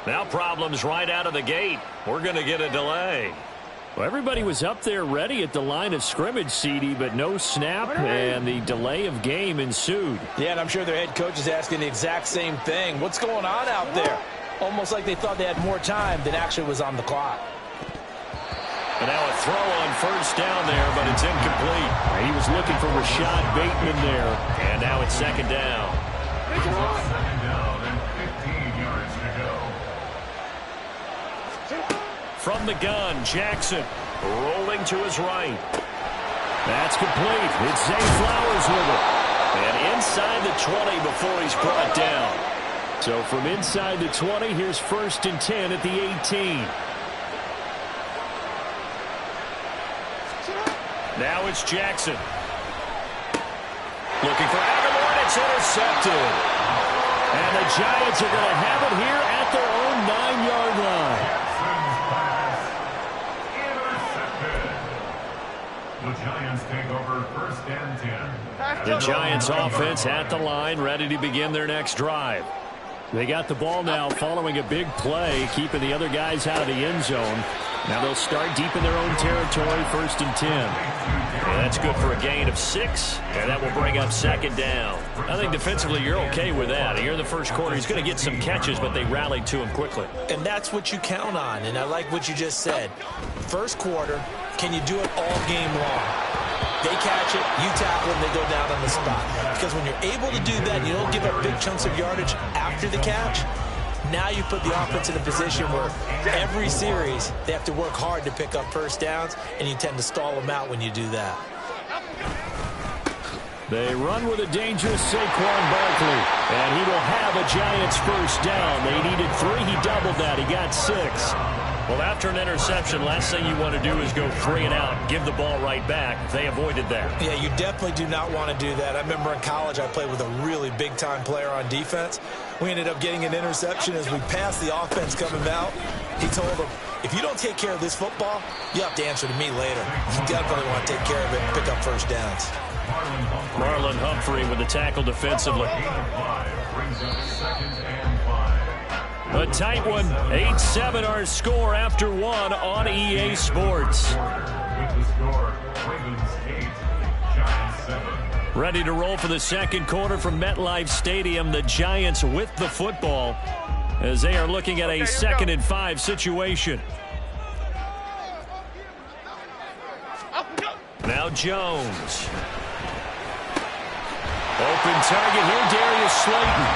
Now problems right out of the gate. We're going to get a delay. Well, everybody was up there ready at the line of scrimmage, CD, but no snap, and the delay of game ensued. Yeah, and I'm sure their head coach is asking the exact same thing. What's going on out there? Almost like they thought they had more time than actually was on the clock. And now a throw on first down there, but it's incomplete. He was looking for Rashad Bateman there. And now it's second down. Second down and 15 yards to go. From the gun, Jackson rolling to his right. That's complete. It's Zay Flowers with it. And inside the 20 before he's brought down. So from inside the 20, here's 1st and 10 at the 18. Now it's Jackson. Looking for Aguilar, and it's intercepted. And the Giants are going to have it here at their own 9-yard line. Intercepted. The Giants take over 1st and 10. The Giants offense at the line, ready to begin their next drive. They got the ball now following a big play, keeping the other guys out of the end zone. Now they'll start deep in their own territory, 1st and 10. Yeah, that's good for a gain of 6, and that will bring up 2nd down. I think defensively you're okay with that. Here in the first quarter, he's going to get some catches, but they rallied to him quickly. And that's what you count on, and I like what you just said. First quarter, can you do it all game long? They catch it, you tackle them, they go down on the spot. Because when you're able to do that, and you don't give up big chunks of yardage after the catch, now you put the offense in a position where every series they have to work hard to pick up first downs, and you tend to stall them out when you do that. They run with a dangerous Saquon Barkley, and he will have a Giants first down. They needed 3. He doubled that. He got 6. Well, after an interception, last thing you want to do is go 3 and out, give the ball right back. They avoided that. Yeah, you definitely do not want to do that. I remember in college I played with a really big-time player on defense. We ended up getting an interception as we passed the offense coming out. He told him, if you don't take care of this football, you have to answer to me later. You definitely want to take care of it and pick up first downs. Marlon Humphrey with the tackle defensively. A tight one, 8-7 our score after 1 on EA Sports. Ready to roll for the second quarter from MetLife Stadium. The Giants with the football as they are looking at a 2nd and 5 situation. Now Jones. Open target here, Darius Slayton.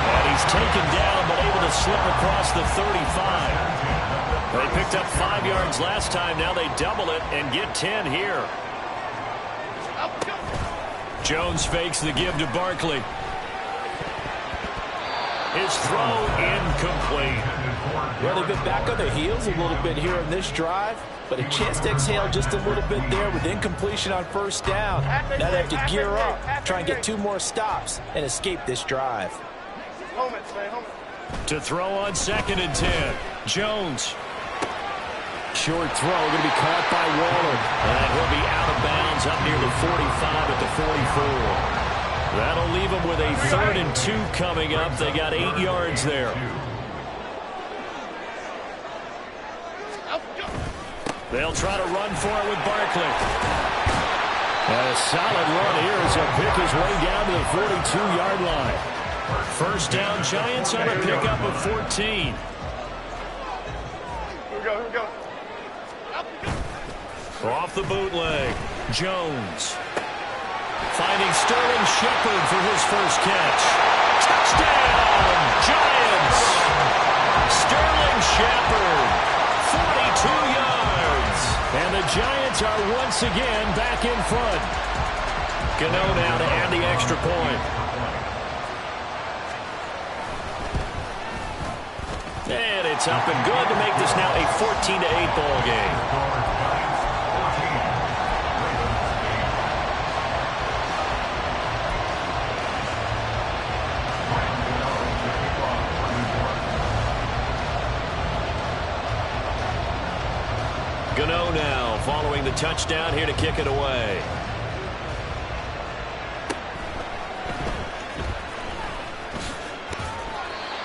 And he's taken down, but able to slip across the 35. They picked up 5 yards last time. Now they double it and get 10 here. Jones fakes the give to Barkley. His throw incomplete. Well, they've been back on their heels a little bit here in this drive, but a chance to exhale just a little bit there with incompletion on first down. Now they have to gear up, try and get 2 more stops, and escape this drive. To throw on 2nd and 10. Jones. Short throw going to be caught by Waller. And he'll be out of bounds up near the 45 at the 44. That'll leave them with a 3rd and 2 coming up. They got 8 yards there. They'll try to run for it with Barkley. And a solid run here as he'll pick his way down to the 42-yard line. First down, Giants on a pickup of 14. Here we go. Off the bootleg, Jones. Finding Sterling Shepard for his first catch. Touchdown, Giants! Sterling Shepard, 42 yards. And the Giants are once again back in front. Gano now to add the extra point. And it's up and good to make this now a 14-8 ball game. Gano now following the touchdown here to kick it away.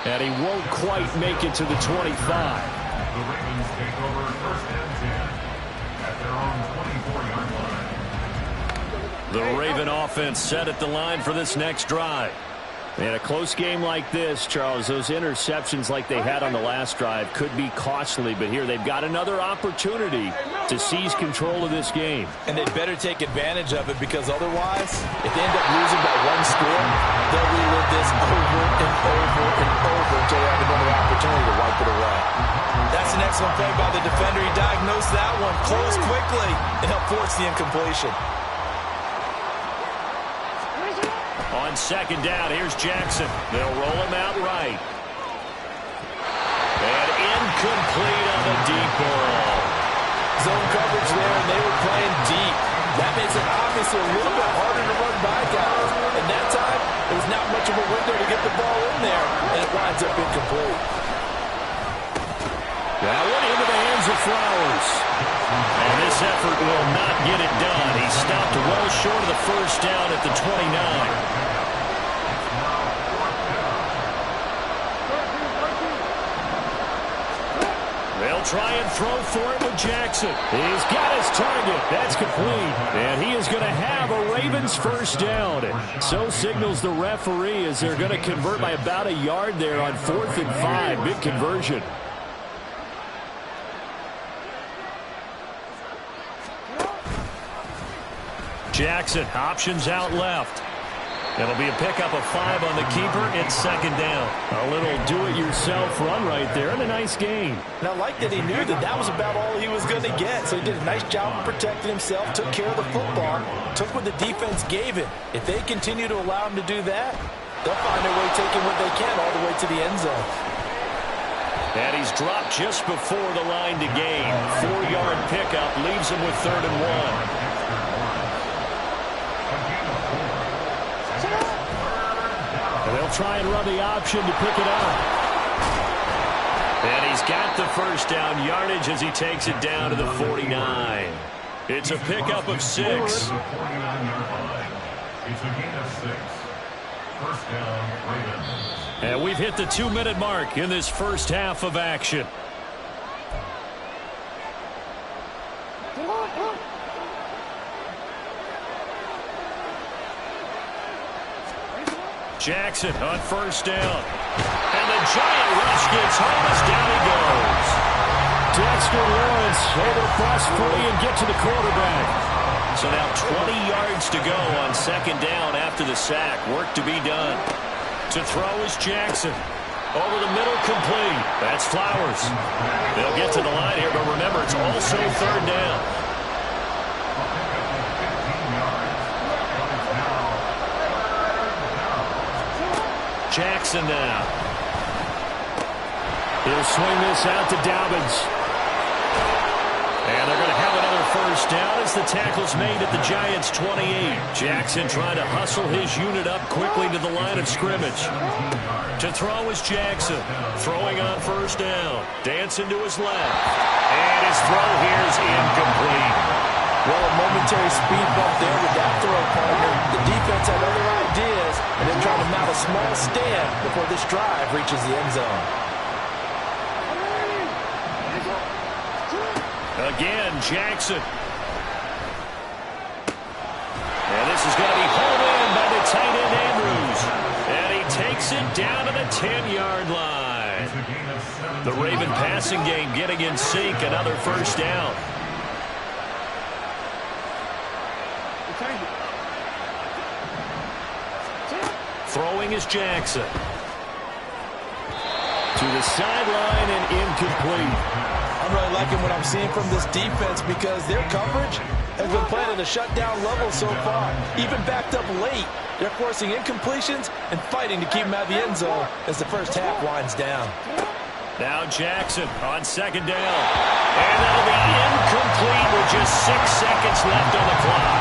And he won't quite make it to the 25. The Ravens take over first and 10 at their own 24-yard line. The Raven offense set at the line for this next drive. In a close game like this, Charles, those interceptions like they had on the last drive could be costly, but here they've got another opportunity to seize control of this game. And they'd better take advantage of it, because otherwise, if they end up losing by one score, they'll relive this over and over and over until they have another opportunity to wipe it away. That's an excellent play by the defender. He diagnosed that one, closed quickly, and helped force the incompletion. On second down, here's Jackson. They'll roll him out right. And incomplete on the deep ball. Zone coverage there, and they were playing deep. That makes it obviously a little bit harder to run by guys. And that time, there was not much of a window to get the ball in there, and it winds up incomplete. That one into the hands of Flowers. And this effort will not get it done. He stopped well short of the first down at the 29. They'll try and throw for it with Jackson. He's got his target. That's complete. And he is going to have a Ravens first down. So signals the referee as they're going to convert by about a yard there on 4th and 5. Big conversion. Jackson, options out left. It'll be a pickup of 5 on the keeper. It's second down. A little do-it-yourself run right there, and a nice gain. And I like that he knew that that was about all he was going to get. So he did a nice job of protecting himself, took care of the football, took what the defense gave him. If they continue to allow him to do that, they'll find their way taking what they can all the way to the end zone. And he's dropped just before the line to gain. 4-yard pickup leaves him with 3rd and 1. They'll try and run the option to pick it up. And he's got the first down yardage as he takes it down to the 49. It's a pickup of 6. It's a gain of 6. First down, Ravens. And we've hit the 2-minute mark in this first half of action. Jackson on first down. And the giant rush gets home as down he goes. Dexter Lawrence able to cross free and get to the quarterback. So now 20 yards to go on second down after the sack. Work to be done. To throw is Jackson. Over the middle, complete. That's Flowers. They'll get to the line here, but remember, it's also 3rd down. Jackson now. He'll swing this out to Dobbins. And they're going to have another first down as the tackle's made at the Giants' 28. Jackson trying to hustle his unit up quickly to the line of scrimmage. To throw is Jackson. Throwing on first down. Dancing to his left. And his throw here is incomplete. Well, a momentary speed bump there with that throw, partner. The defense had other ideas, and they're trying to mount a small stand before this drive reaches the end zone. Again, Jackson. And this is going to be hauled in by the tight end, Andrews. And he takes it down to the 10-yard line. The Raven passing game getting in sync. Another first down. Throwing is Jackson. To the sideline and incomplete. I'm really liking what I'm seeing from this defense because their coverage has been playing at a shutdown level so far. Even backed up late, they're forcing incompletions and fighting to keep them out of the end zone as the first half winds down. Now Jackson on second down. And that'll be incomplete with just 6 seconds left on the clock.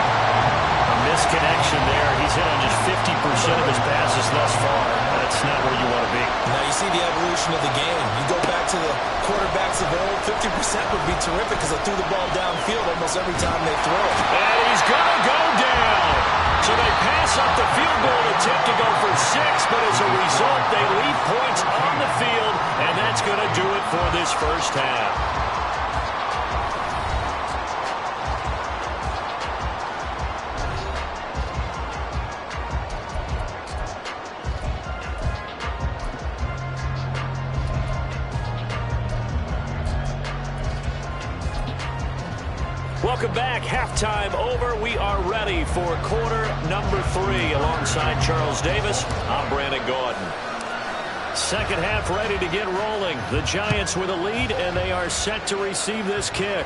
A misconnection there. He's hit on just 50% of his passes thus far. That's not where you want to be. Now you see the evolution of the game. You go back to the quarterbacks of old, 50% would be terrific because they threw the ball downfield almost every time they throw it. And he's going to go down. So they pass up the field goal attempt to go for 6, but as a result, they leave points on the this first half. Welcome back. Halftime over. We are ready for quarter number 3. Alongside Charles Davis, I'm Brandon Gordon. Second half ready to get rolling. The Giants with a lead, and they are set to receive this kick.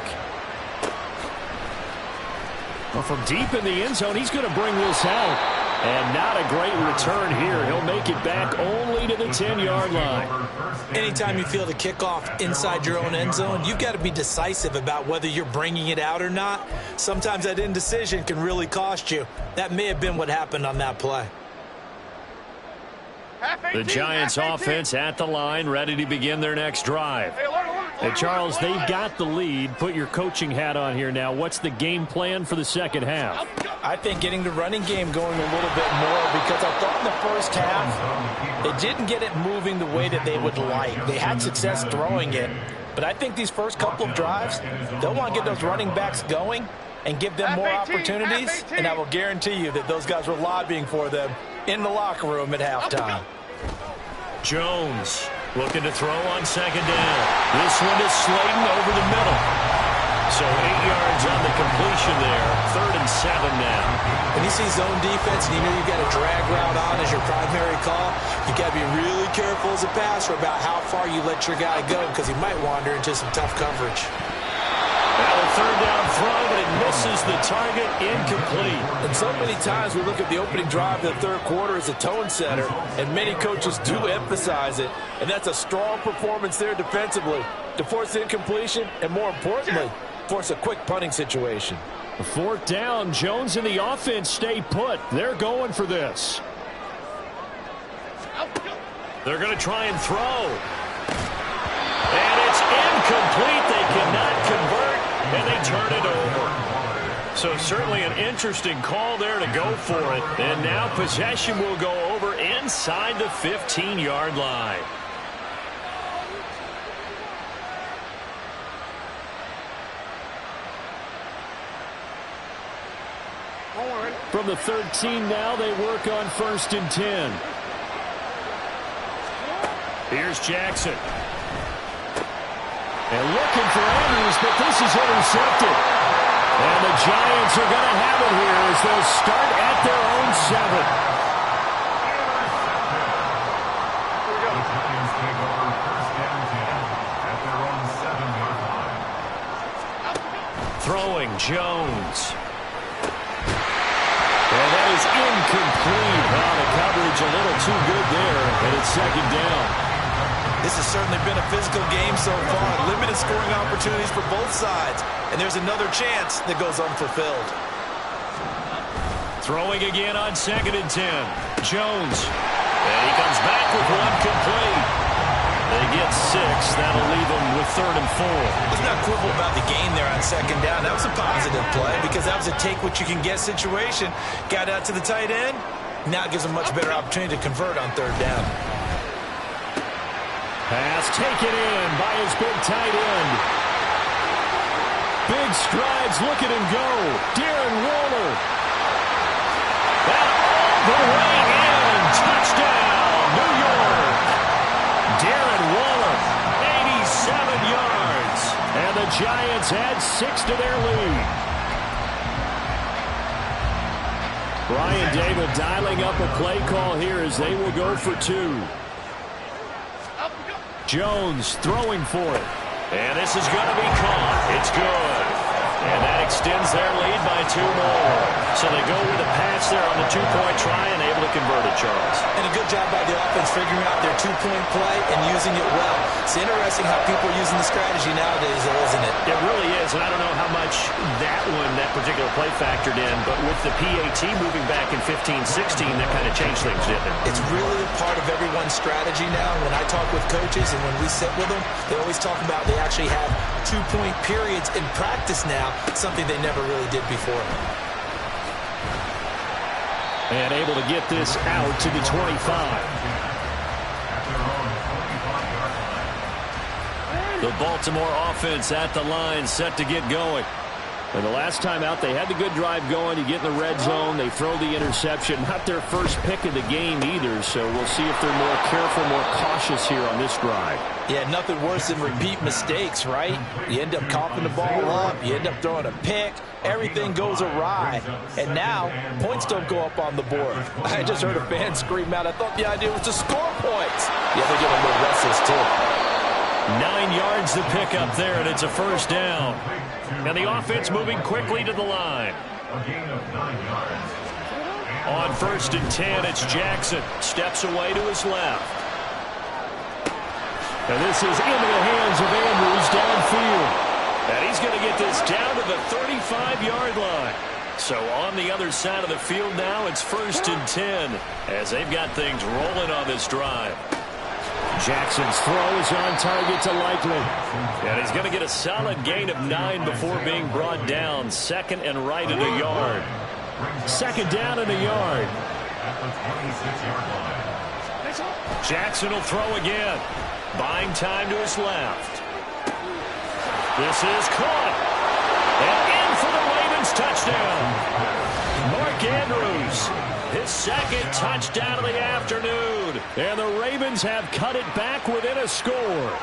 Well, from deep in the end zone, he's going to bring this out. And not a great return here. He'll make it back only to the 10-yard line. Anytime you feel the kickoff inside your own end zone, you've got to be decisive about whether you're bringing it out or not. Sometimes that indecision can really cost you. That may have been what happened on that play. The Giants offense at the line, ready to begin their next drive. Hey, Charles, they've got the lead. Put your coaching hat on here now. What's the game plan for the second half? I think getting the running game going a little bit more, because I thought in the first half they didn't get it moving the way that they would like. They had success throwing it, but I think these first couple of drives, they'll want to get those running backs going and give them more opportunities, and I will guarantee you that those guys were lobbying for them in the locker room at halftime. Jones looking to throw on second down. This one is Slayton over the middle. So 8 yards on the completion there. 3rd and 7 now. When you see zone defense and you know you've got a drag route on as your primary call, you've got to be really careful as a passer about how far you let your guy go, because he might wander into some tough coverage. Now a 3rd down throw, but it misses the target, incomplete. And so many times we look at the opening drive of the third quarter as a tone setter, and many coaches do emphasize it, and that's a strong performance there defensively to force incompletion and, more importantly, force a quick punting situation. 4th down. Jones and the offense stay put. They're going for this. They're going to try and throw. And it's incomplete. They cannot convert, and they turn it over. So certainly an interesting call there to go for it. And now possession will go over inside the 15-yard line. From the 13 now, they work on 1st and 10. Here's Jackson. And looking for Andrews, but this is intercepted. And the Giants are going to have it here as they'll start at their own 7. Throwing Jones. And that is incomplete. Well, the coverage a little too good there, and it's 2nd down. This has certainly been a physical game so far. Limited scoring opportunities for both sides. And there's another chance that goes unfulfilled. Throwing again on 2nd and 10. Jones. And he comes back with one complete. They get 6. That'll leave them with 3rd and 4. Let's not quibble about the gain there on 2nd down. That was a positive play because that was a take-what-you-can-get situation. Got out to the tight end. Now it gives them much better opportunity to convert on 3rd down. Pass taken in by his big tight end. Big strides. Look at him go. Darren Waller. That all the way in. Touchdown, New York. Darren Waller, 87 yards. And the Giants add 6 to their lead. Brian Dable dialing up a play call here as they will go for 2. Jones throwing for it. And this is going to be caught. It's good. And that extends their lead by 2 more. So they go with a pass there on the 2-point try and able to convert it, Charles. And a good job by the offense figuring out their 2-point play and using it well. It's interesting how people are using the strategy nowadays, though, isn't it? It really is, and I don't know how much that particular play factored in, but with the PAT moving back in 15-16, that kind of changed things, didn't it? It's really a part of everyone's strategy now. When I talk with coaches and when we sit with them, they always talk about they actually have 2-point periods in practice now, something they never really did before. And able to get this out to the 25. The Baltimore offense at the line, set to get going. And the last time out, they had the good drive going. You get in the red zone, they throw the interception. Not their first pick of the game either, so we'll see if they're more careful, more cautious here on this drive. Yeah, nothing worse than repeat mistakes, right? You end up coughing the ball up, you end up throwing a pick, everything goes awry. And now, points don't go up on the board. I just heard a fan scream out, I thought the idea was to score points. Yeah, they're getting a little restless too. 9 yards to pick up there, and it's a first down. And the offense moving quickly to the line. A gain of 9 yards. On 1st and 10, it's Jackson. Steps away to his left. And this is into the hands of Andrews downfield. And he's going to get this down to the 35-yard line. So on the other side of the field now, it's 1st and 10 as they've got things rolling on this drive. Jackson's throw is on target to Likely. And he's going to get a solid gain of 9 before being brought down. 2nd and right at a yard. 2nd down and a yard. At the 26-yard line. Jackson will throw again. Buying time to his left. This is caught. And in for the Ravens touchdown. Mark Andrews. His 2nd touchdown of the afternoon. And the Ravens have cut it back within a score.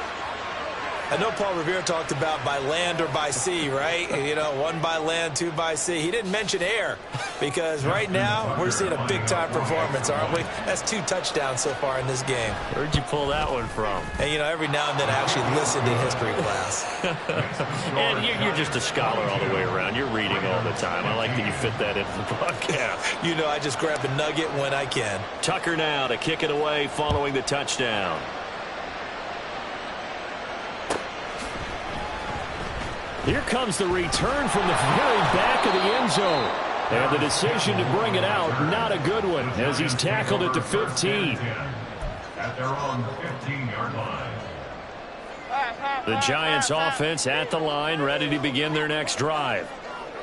I know Paul Revere talked about by land or by sea, right? You know, 1 by land, 2 by sea. He didn't mention air because right now we're seeing a big-time performance, aren't we? That's 2 touchdowns so far in this game. Where'd you pull that one from? And, you know, every now and then I actually listened in history class. And you're just a scholar all the way around. You're reading all the time. I like that you fit that into the broadcast. You know, I just grab a nugget when I can. Tucker now to kick it away following the touchdown. Here comes the return from the very back of the end zone. And the decision to bring it out, not a good one, as he's tackled at the 15. At their own 15-yard line. The Giants offense at the line, ready to begin their next drive.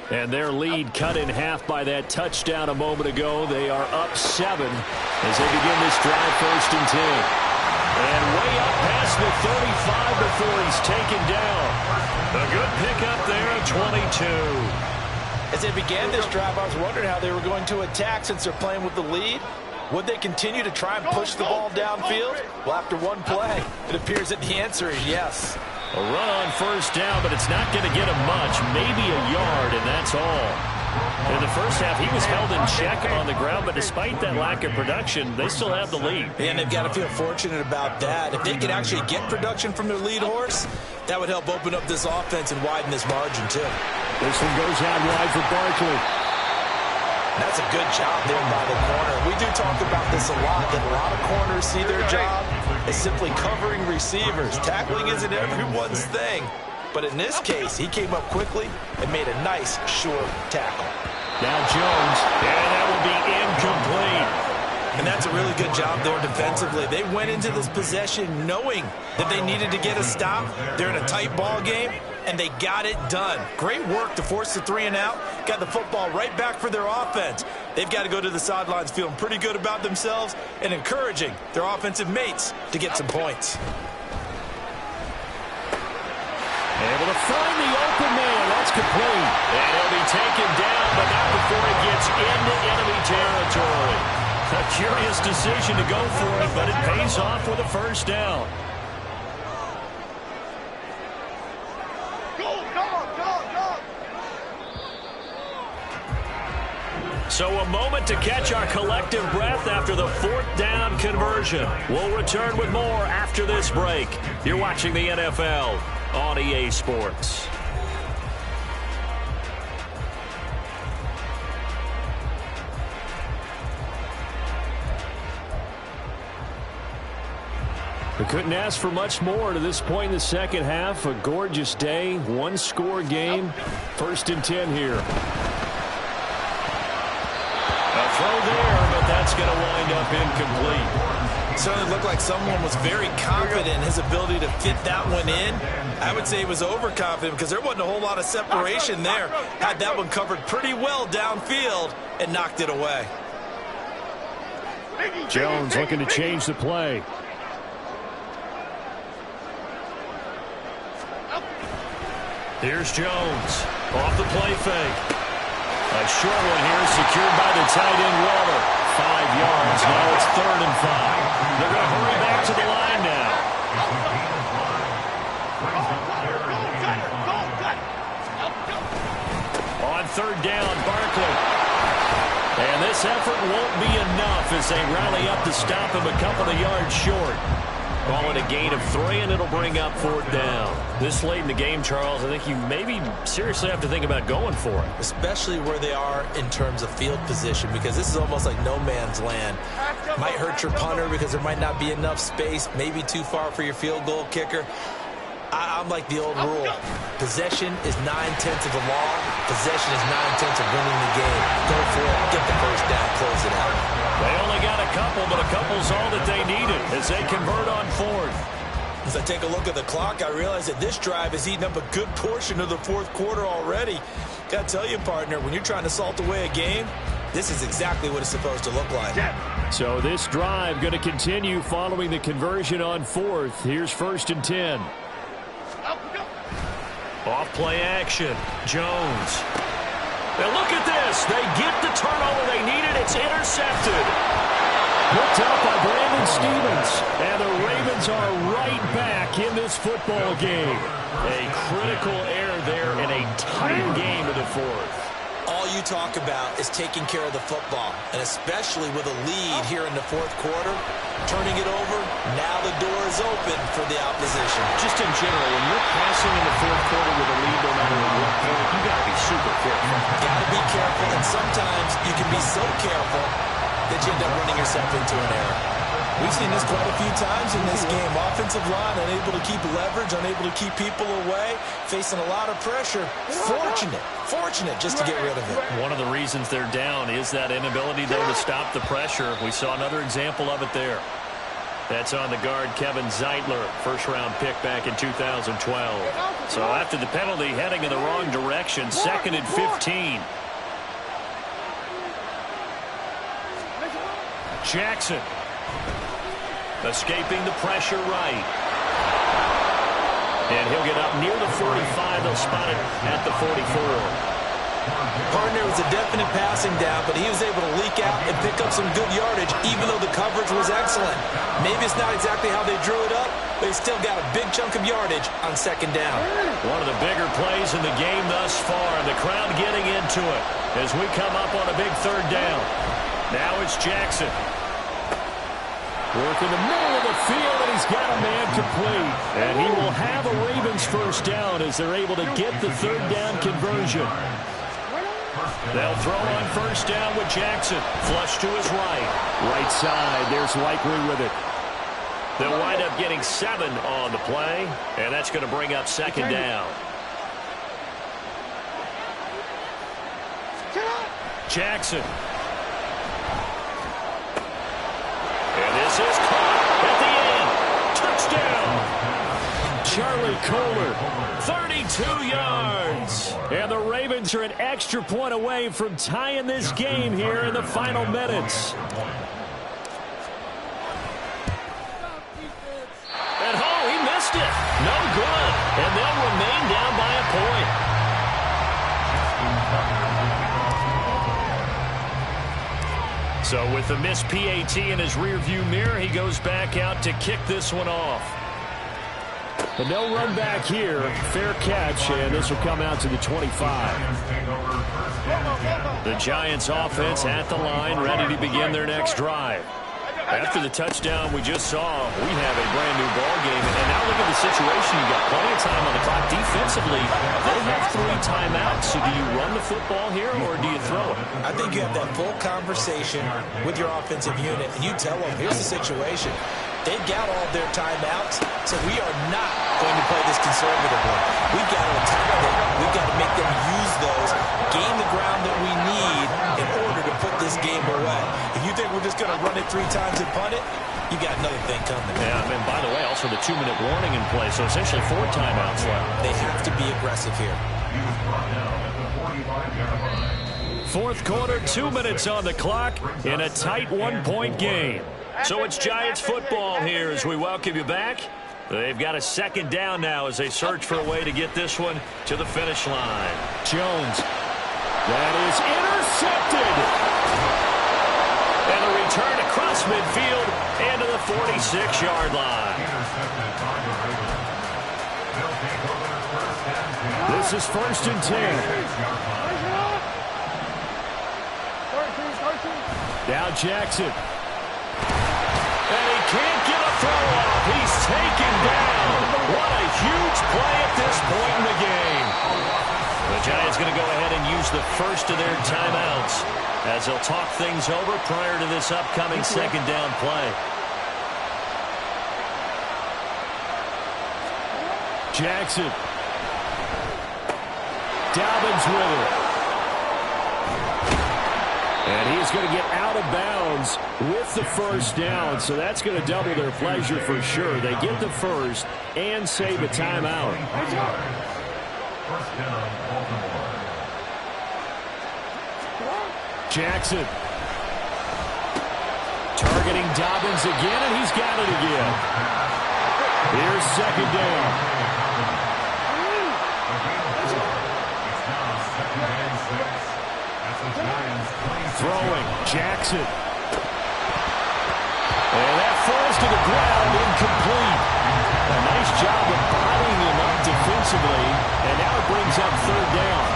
And their lead cut in half by that touchdown a moment ago. They are up 7 as they begin this drive, 1st and 10. And way up past the 35 before he's taken down. A good pickup there at 22. As they began this drive, I was wondering how they were going to attack since they're playing with the lead. Would they continue to try and push the ball downfield? Well, after one play, it appears that the answer is yes. A run on 1st down, but it's not going to get him much. Maybe a yard, and that's all. In the first half, he was held in check on the ground, but despite that lack of production, they still have the lead. And they've got to feel fortunate about that. If they could actually get production from their lead horse, that would help open up this offense and widen this margin, too. This one goes out wide for Barkley. That's a good job there by the corner. We do talk about this a lot, that a lot of corners see their job as simply covering receivers. Tackling isn't everyone's thing. But in this case, he came up quickly and made a nice, short tackle. Now Jones. And that will be incomplete. And that's a really good job there defensively. They went into this possession knowing that they needed to get a stop. They're in a tight ball game, and they got it done. Great work to force the 3 and out. Got the football right back for their offense. They've got to go to the sidelines feeling pretty good about themselves and encouraging their offensive mates to get some points. Able to find the open man. That's complete. And he'll be taken down, but not before he gets into enemy territory. A curious decision to go for it, but it pays off with a 1st down. So a moment to catch our collective breath after the 4th down conversion. We'll return with more after this break. You're watching the NFL on EA Sports. We couldn't ask for much more to this point in the second half. A gorgeous day, 1-score game. 1st and 10 here. A throw there, but that's going to wind up incomplete. It certainly looked like someone was very confident in his ability to fit that one in. I would say he was overconfident because there wasn't a whole lot of separation there. Had that one covered pretty well downfield and knocked it away. Jones looking to change the play. Here's Jones. Off the play fake. A short one here secured by the tight end Waller. 5 yards. Now it's 3rd and 5. They're going to hurry back to the line now. On 3rd down, Barkley. And this effort won't be enough as they rally up to stop him a couple of yards short. Call it a gain of 3, and it'll bring up 4th down. This late in the game, Charles, I think you maybe seriously have to think about going for it. Especially where they are in terms of field position, because this is almost like no man's land. Might hurt your punter because there might not be enough space, maybe too far for your field goal kicker. I'm like the old rule. Possession is 9/10 of the law. Possession is 9/10 of winning the game. Go for it. Get the first down. Close it out. They only got a couple, but a couple's all that they needed as they convert on 4th. As I take a look at the clock, I realize that this drive has eaten up a good portion of the 4th quarter already. Got to tell you, partner, when you're trying to salt away a game, this is exactly what it's supposed to look like. So this drive going to continue following the conversion on 4th. Here's 1st and 10. Off play action. Jones. Now look at this. They get the turnover they needed. It's intercepted. Picked up by Brandon Stevens. And the Ravens are right back in this football game. A critical error there in a tight game of the 4th. All you talk about is taking care of the football, and especially with a lead here in the 4th quarter, turning it over, now the door is open for the opposition. Just in general, when you're passing in the 4th quarter with a lead no matter what point, you got to be super careful. Got to be careful, and sometimes you can be so careful that you end up running yourself into an error. We've seen this quite a few times in this game. Offensive line unable to keep leverage, unable to keep people away, facing a lot of pressure. Fortunate just to get rid of it. One of the reasons they're down is that inability, though, to stop the pressure. We saw another example of it there. That's on the guard, Kevin Zeitler, first-round pick back in 2012. So after the penalty, heading in the wrong direction, 2nd and 15. Jackson. Escaping the pressure right. And he'll get up near the 45. They'll spot it at the 44. Partner was a definite passing down, but he was able to leak out and pick up some good yardage, even though the coverage was excellent. Maybe it's not exactly how they drew it up, but he still got a big chunk of yardage on 2nd down. One of the bigger plays in the game thus far. The crowd getting into it as we come up on a big 3rd down. Now it's Jackson. Work in the middle of the field, and he's got a man complete. And he will have a Ravens first down as they're able to get the 3rd down conversion. They'll throw on 1st down with Jackson. Flush to his right. Right side, there's Likely with it. They'll wind up getting 7 on the play, and that's going to bring up 2nd down. Jackson. And this is caught at the end. Touchdown. Charlie Kohler. 32 yards. And the Ravens are an extra point away from tying this game here in the final minutes. And he missed it. No good. And they'll remain down by a point. So with the missed PAT in his rearview mirror, he goes back out to kick this one off. But no run back here. Fair catch, and this will come out to the 25. The Giants offense at the line, ready to begin their next drive. After the touchdown we just saw, we have a brand new ball game. And now look at the situation. You've got plenty of time on the clock. Defensively, they have 3 timeouts. So do you run the football here or do you throw it? I think you have that full conversation with your offensive unit, and you tell them, here's the situation. They've got all their timeouts, so we are not going to play this conservatively. We've got to attack them. We've got to make them use those, gain the ground that we need in order to put this game away. If you think we're just going to run it 3 times and punt it, you got another thing coming. Yeah, and by the way, also the 2-minute warning in play, so essentially 4 timeouts left. They have to be aggressive here. 4th quarter, 2 minutes on the clock in a tight 1-point game. So it's Giants football here as we welcome you back. They've got a second down now as they search for a way to get this one to the finish line. Jones. That is intercepted. And a return across midfield and to the 46-yard line. This is 1st and 10. Now Jackson. And he can't get a throw off. He's taken down. What a huge play at this point in the game. The Giants going to go ahead and use the first of their timeouts as they'll talk things over prior to this upcoming second down play. Jackson. Dobbins with it. And he's going to get out of bounds with the first down, so that's going to double their pleasure for sure. They get the first and save a timeout. Jackson. Targeting Dobbins again, and he's got it again. Here's second down. Throwing, Jackson. And that falls to the ground, incomplete. A nice job of bodying him up defensively, and now it brings up third down.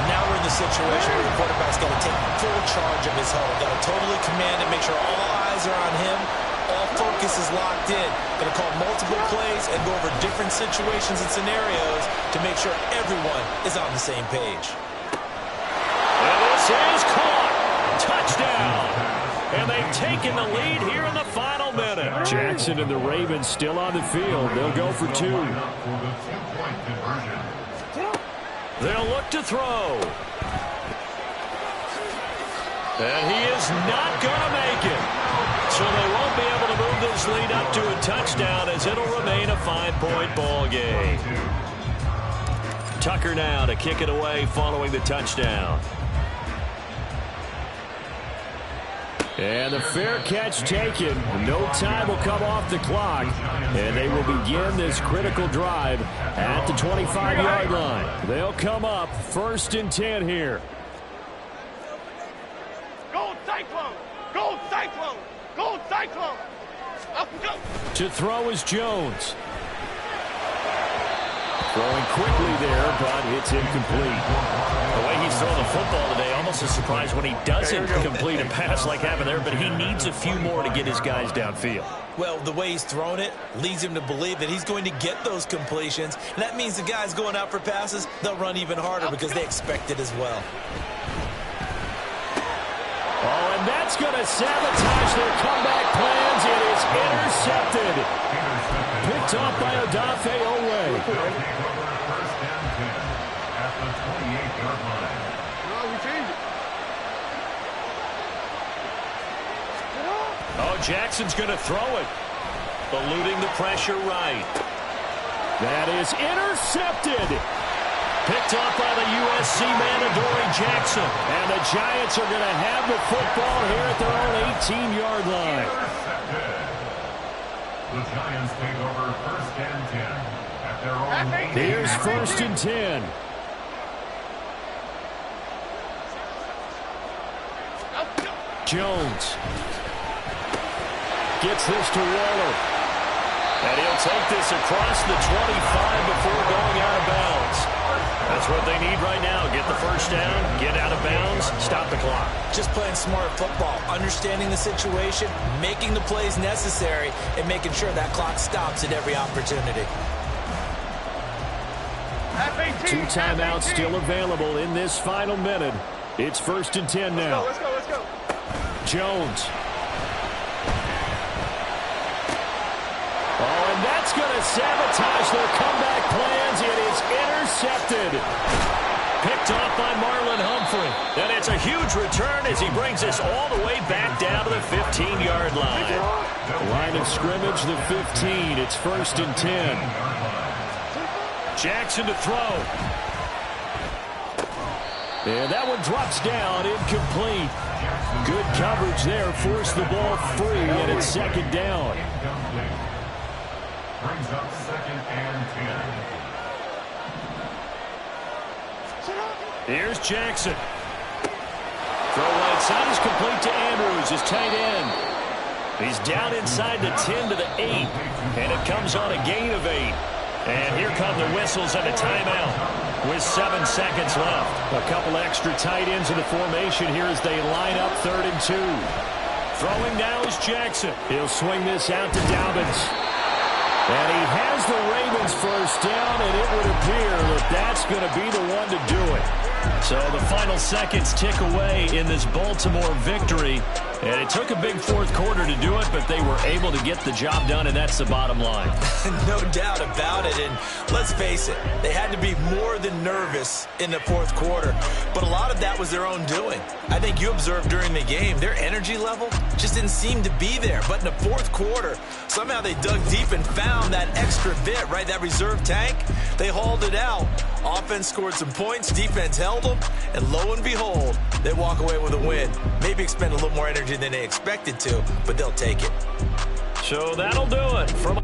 Now we're in the situation where the quarterback's got to take full charge of his huddle. Got to totally command and make sure all eyes are on him. All focus is locked in. Going to call multiple plays and go over different situations and scenarios to make sure everyone is on the same page. And this is caught. Touchdown. And they've taken the lead here in the final minute. Jackson and the Ravens still on the field. They'll go for two. They'll look to throw. And he is not going to make it. So they won't be able to move this lead up to a touchdown as it'll remain a 5-point ball game. Tucker now to kick it away following the touchdown. And the fair catch taken. No time will come off the clock. And they will begin this critical drive at the 25-yard line. They'll come up 1st and 10 here. Gold Cyclone! Gold Cyclone! Gold Cyclone! Up and go! To throw is Jones. Throwing quickly there, but it's incomplete. The way he's throwing the football today, almost a surprise when he doesn't complete a pass like happened there, but he needs a few more to get his guys downfield. Well, the way he's thrown it leads him to believe that he's going to get those completions. And that means the guys going out for passes, they'll run even harder because they expect it as well. Oh, and that's going to sabotage their comeback plans. It is intercepted. Picked off by Odafe Owe. Oh, Jackson's going to throw it. Eluding the pressure right. That is intercepted. Picked off by the USC man, Adoree Jackson. And the Giants are going to have the football here at their own 18-yard line. The Giants take over 1st and 10 at their own 18. Here's 1st and 10. Jones gets this to Waller. And he'll take this across the 25 before going out of bounds. That's what they need right now. Get the first down, get out of bounds, stop the clock. Just playing smart football, understanding the situation, making the plays necessary, and making sure that clock stops at every opportunity. Two timeouts still available in this final minute. It's 1st and 10 now. Let's go. Jones. Oh, and that's going to sabotage their comeback plans. It is intercepted. Picked off by Marlon Humphrey. And it's a huge return as he brings us all the way back down to the 15-yard line. Line of scrimmage, the 15. It's 1st and 10. Jackson to throw. And that one drops down, incomplete. Good coverage there, forced the ball free, and it's second down. brings up 2nd and 10. Here's Jackson. Throw right side is complete to Andrews, his tight end. He's down inside the 10 to the 8, and it comes on a gain of 8. And here come the whistles and a timeout with 7 seconds left. A couple extra tight ends in the formation here as they line up 3rd and 2. Throwing now is Jackson. He'll swing this out to Dobbins. And he has the Ravens first down, and it would appear that that's going to be the one to do it. So the final seconds tick away in this Baltimore victory. And it took a big 4th quarter to do it, but they were able to get the job done, and that's the bottom line. No doubt about it. And let's face it, they had to be more than nervous in the 4th quarter. But a lot of that was their own doing. I think you observed during the game, their energy level just didn't seem to be there. But in the 4th quarter, somehow they dug deep and found that extra bit, right? That reserve tank. They hauled it out. Offense scored some points. Defense held them. And lo and behold, they walk away with a win. Maybe expend a little more energy than they expected to, but they'll take it. So that'll do it from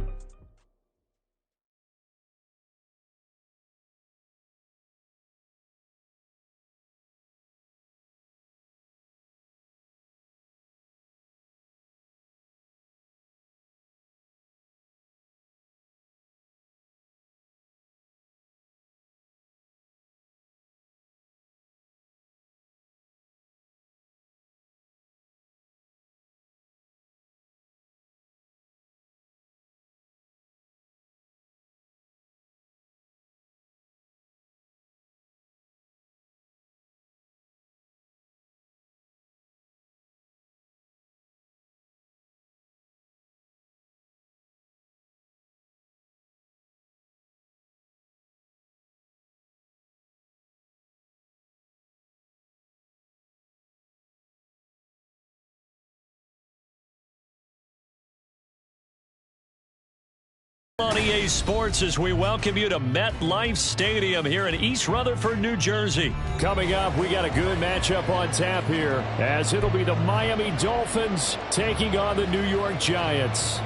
on EA Sports as we welcome you to MetLife Stadium here in East Rutherford, New Jersey. Coming up, we got a good matchup on tap here as it'll be the Miami Dolphins taking on the New York Giants.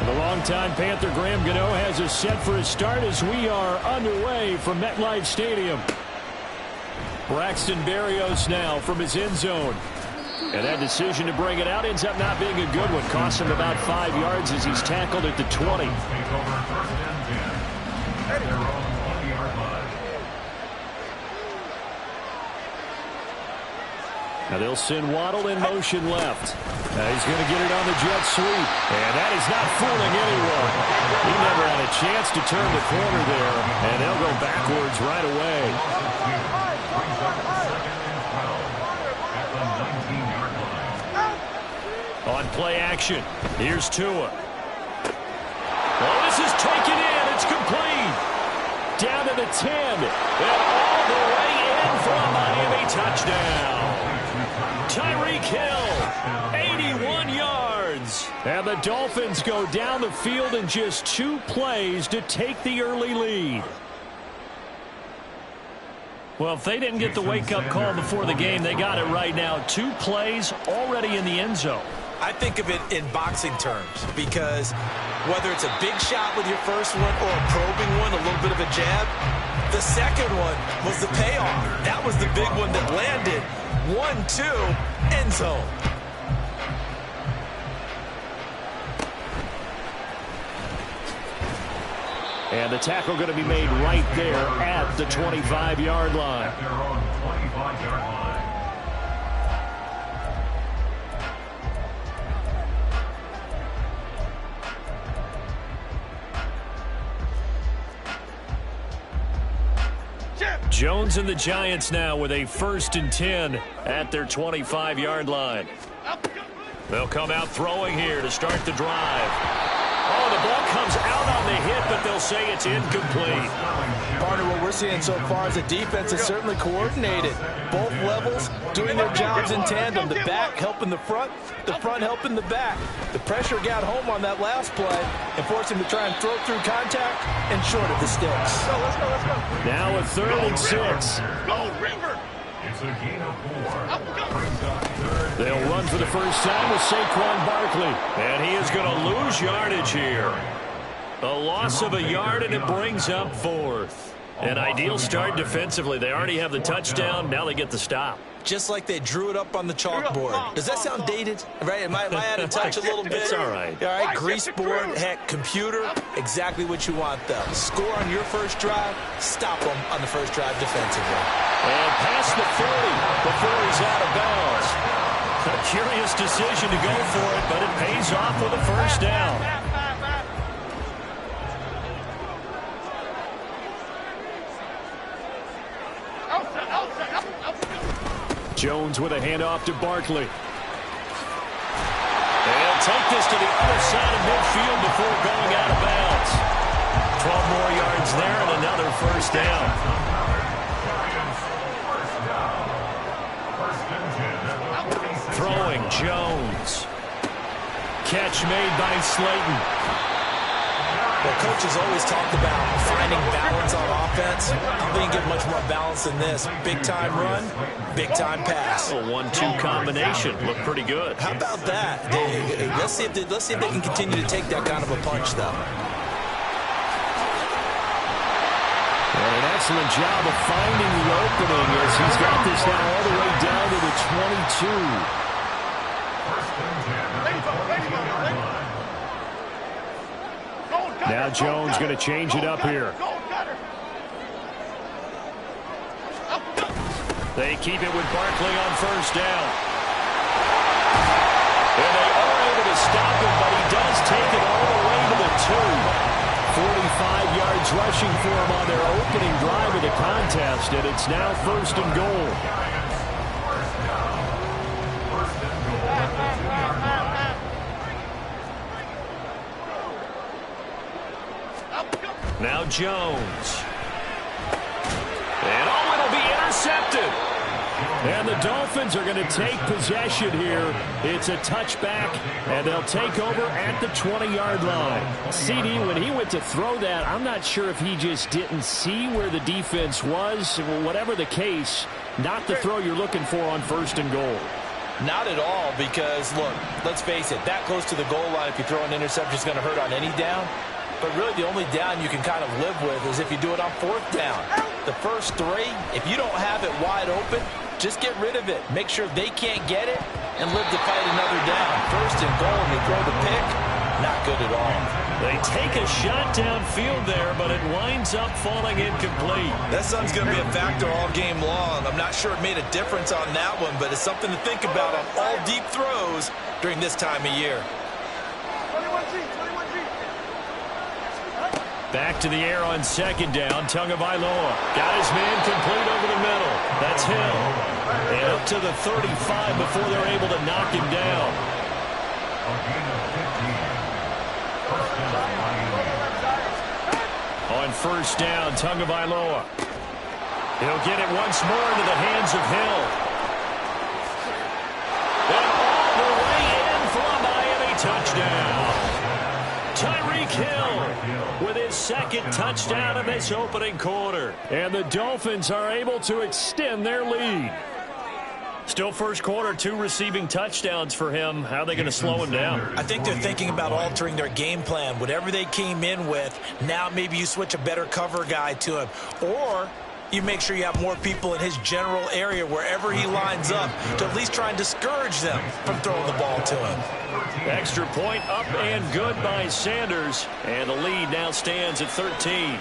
The longtime Panther Graham Gano has us set for his start as we are underway from MetLife Stadium. Braxton Berrios now from his end zone. And that decision to bring it out ends up not being a good one. Costs him about 5 yards as he's tackled at the 20. Now they'll send Waddle in motion left. Now he's going to get it on the jet sweep. And that is not fooling anyone. He never had a chance to turn the corner there. And they'll go backwards right away. On play action, here's Tua. Oh, this is taken in. It's complete. Down to the 10. And all the way in for a Miami touchdown. Tyreek Hill, 81 yards. And the Dolphins go down the field in just 2 plays to take the early lead. Well, if they didn't get the wake-up call before the game, they got it right now. 2 plays already in the end zone. I think of it in boxing terms because whether it's a big shot with your first one or a probing one, a little bit of a jab, the second one was the payoff. That was the big one that landed. 1-2, end zone. And the tackle going to be made right there at the 25-yard line. At their own 25-yard line. Jones and the Giants now with a 1st and 10 at their 25-yard line. They'll come out throwing here to start the drive. Oh, the ball comes out on the hit, but they'll say it's incomplete. Partner, what we're seeing so far is the defense is certainly coordinated. Both levels doing their jobs in tandem. The back helping the front helping the back. The pressure got home on that last play and forced him to try and throw through contact and short of the sticks. Let's go. Now a 3rd and 6. Go, River. It's a gain of 4. Brings up third. They'll run for the first time with Saquon Barkley. And he is going to lose yardage here. A loss of a yard, and it brings up 4th. An ideal start defensively. They already have the touchdown. Now they get the stop. Just like they drew it up on the chalkboard. Does that sound dated? Right? Am I out of touch a little bit? It's all right. All right, grease board, heck, computer, exactly what you want, though. Score on your first drive, stop them on the first drive defensively. And past the 40 before he's out of bounds. A curious decision to go for it, but it pays off with a first down. Jones with a handoff to Barkley. They'll take this to the other side of midfield before going out of bounds. 12 more yards there and another first down. Throwing Jones. Catch made by Slayton. Well, coaches always talked about finding balance on offense. I don't think you get much more balance than this. Big-time run, big-time pass. A 1-2 combination. Looked pretty good. How about that? Let's see if they can continue to take that kind of a punch, though. And an excellent job of finding the opening as he's got this now all the way down to the 22. Now Jones going to change it up here. They keep it with Barkley on first down. And they are able to stop him, but he does take it all the way to the 2. 45 yards rushing for him on their opening drive of the contest, and it's now first and goal. Now Jones. And oh, it'll be intercepted. And the Dolphins are going to take possession here. It's a touchback, and they'll take over at the 20-yard line. CD, when he went to throw that, I'm not sure if he just didn't see where the defense was. Whatever the case, not the throw you're looking for on first and goal. Not at all, because, look, let's face it, that close to the goal line, if you throw an interception, is going to hurt on any down. But really, the only down you can kind of live with is if you do it on fourth down. The first 3, if you don't have it wide open, just get rid of it. Make sure they can't get it and live to fight another down. First and goal, and you throw the pick, not good at all. They take a shot downfield there, but it winds up falling incomplete. That sun's going to be a factor all game long. I'm not sure it made a difference on that one, but it's something to think about on all deep throws during this time of year. 21G. Back to the air on second down. Tagovailoa got his man complete over the middle. That's Hill. And up to the 35 before they're able to knock him down. On first down, Tagovailoa. He'll get it once more into the hands of Hill. And all the way in for a Miami touchdown. Tyreek Hill with his second touchdown of this opening quarter. And the Dolphins are able to extend their lead. Still first quarter, 2 receiving touchdowns for him. How are they going to slow him down? I think they're thinking about altering their game plan. Whatever they came in with, now maybe you switch a better cover guy to him. Or you make sure you have more people in his general area wherever he lines up to at least try and discourage them from throwing the ball to him. Extra point up and good by Sanders. And the lead now stands at 13.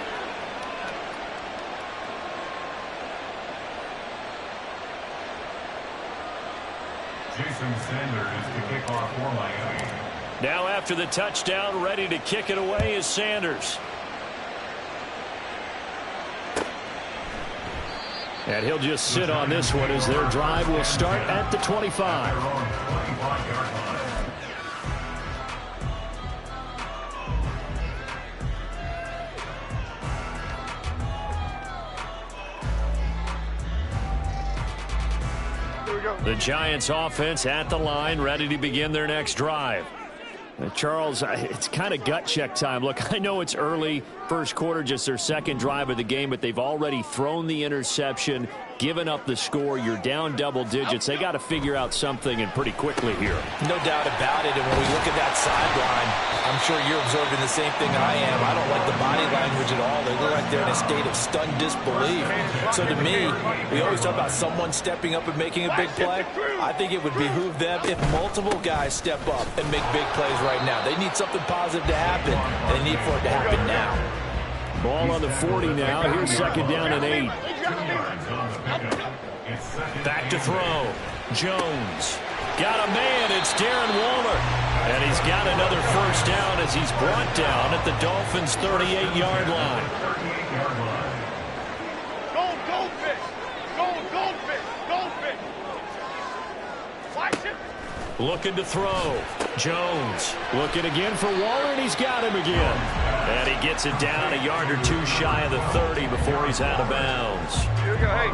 Jason Sanders to kick off for Miami. Now after the touchdown, ready to kick it away is Sanders. And he'll just sit on this one as their drive will start at the 25. The Giants offense at the line, ready to begin their next drive. Charles, it's kind of gut check time. Look, I know it's early. First quarter, just their second drive of the game, but they've already thrown the interception, given up the score. You're down double digits. They got to figure out something, and pretty quickly here. No doubt about it. And when we look at that sideline, I'm sure you're observing the same thing I am. I don't like the body language at all. They look like they're in a state of stunned disbelief. So to me, we always talk about someone stepping up and making a big play. I think it would behoove them if multiple guys step up and make big plays right now. They need something positive to happen, and they need for it to happen now. Ball on the 40 now. Here's second down and 8. Back to throw. Jones. Got a man. It's Darren Waller. And he's got another first down as he's brought down at the Dolphins' 38-yard line. Goldfish. Goldfish. Watch it. Looking to throw. Jones. Looking again for Waller, and he's got him again. And he gets it down a yard or two shy of the 30 before he's out of bounds.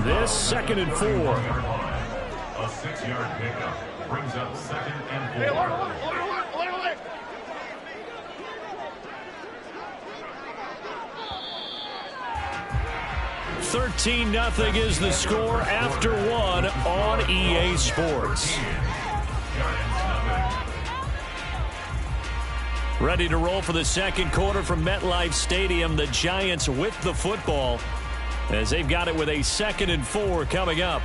This second and 4. A 6-yard pickup brings up second and 4. Alert. 13-0 is the score after 1 on EA Sports. Ready to roll for the second quarter from MetLife Stadium. The Giants with the football as they've got it with a second and 4 coming up.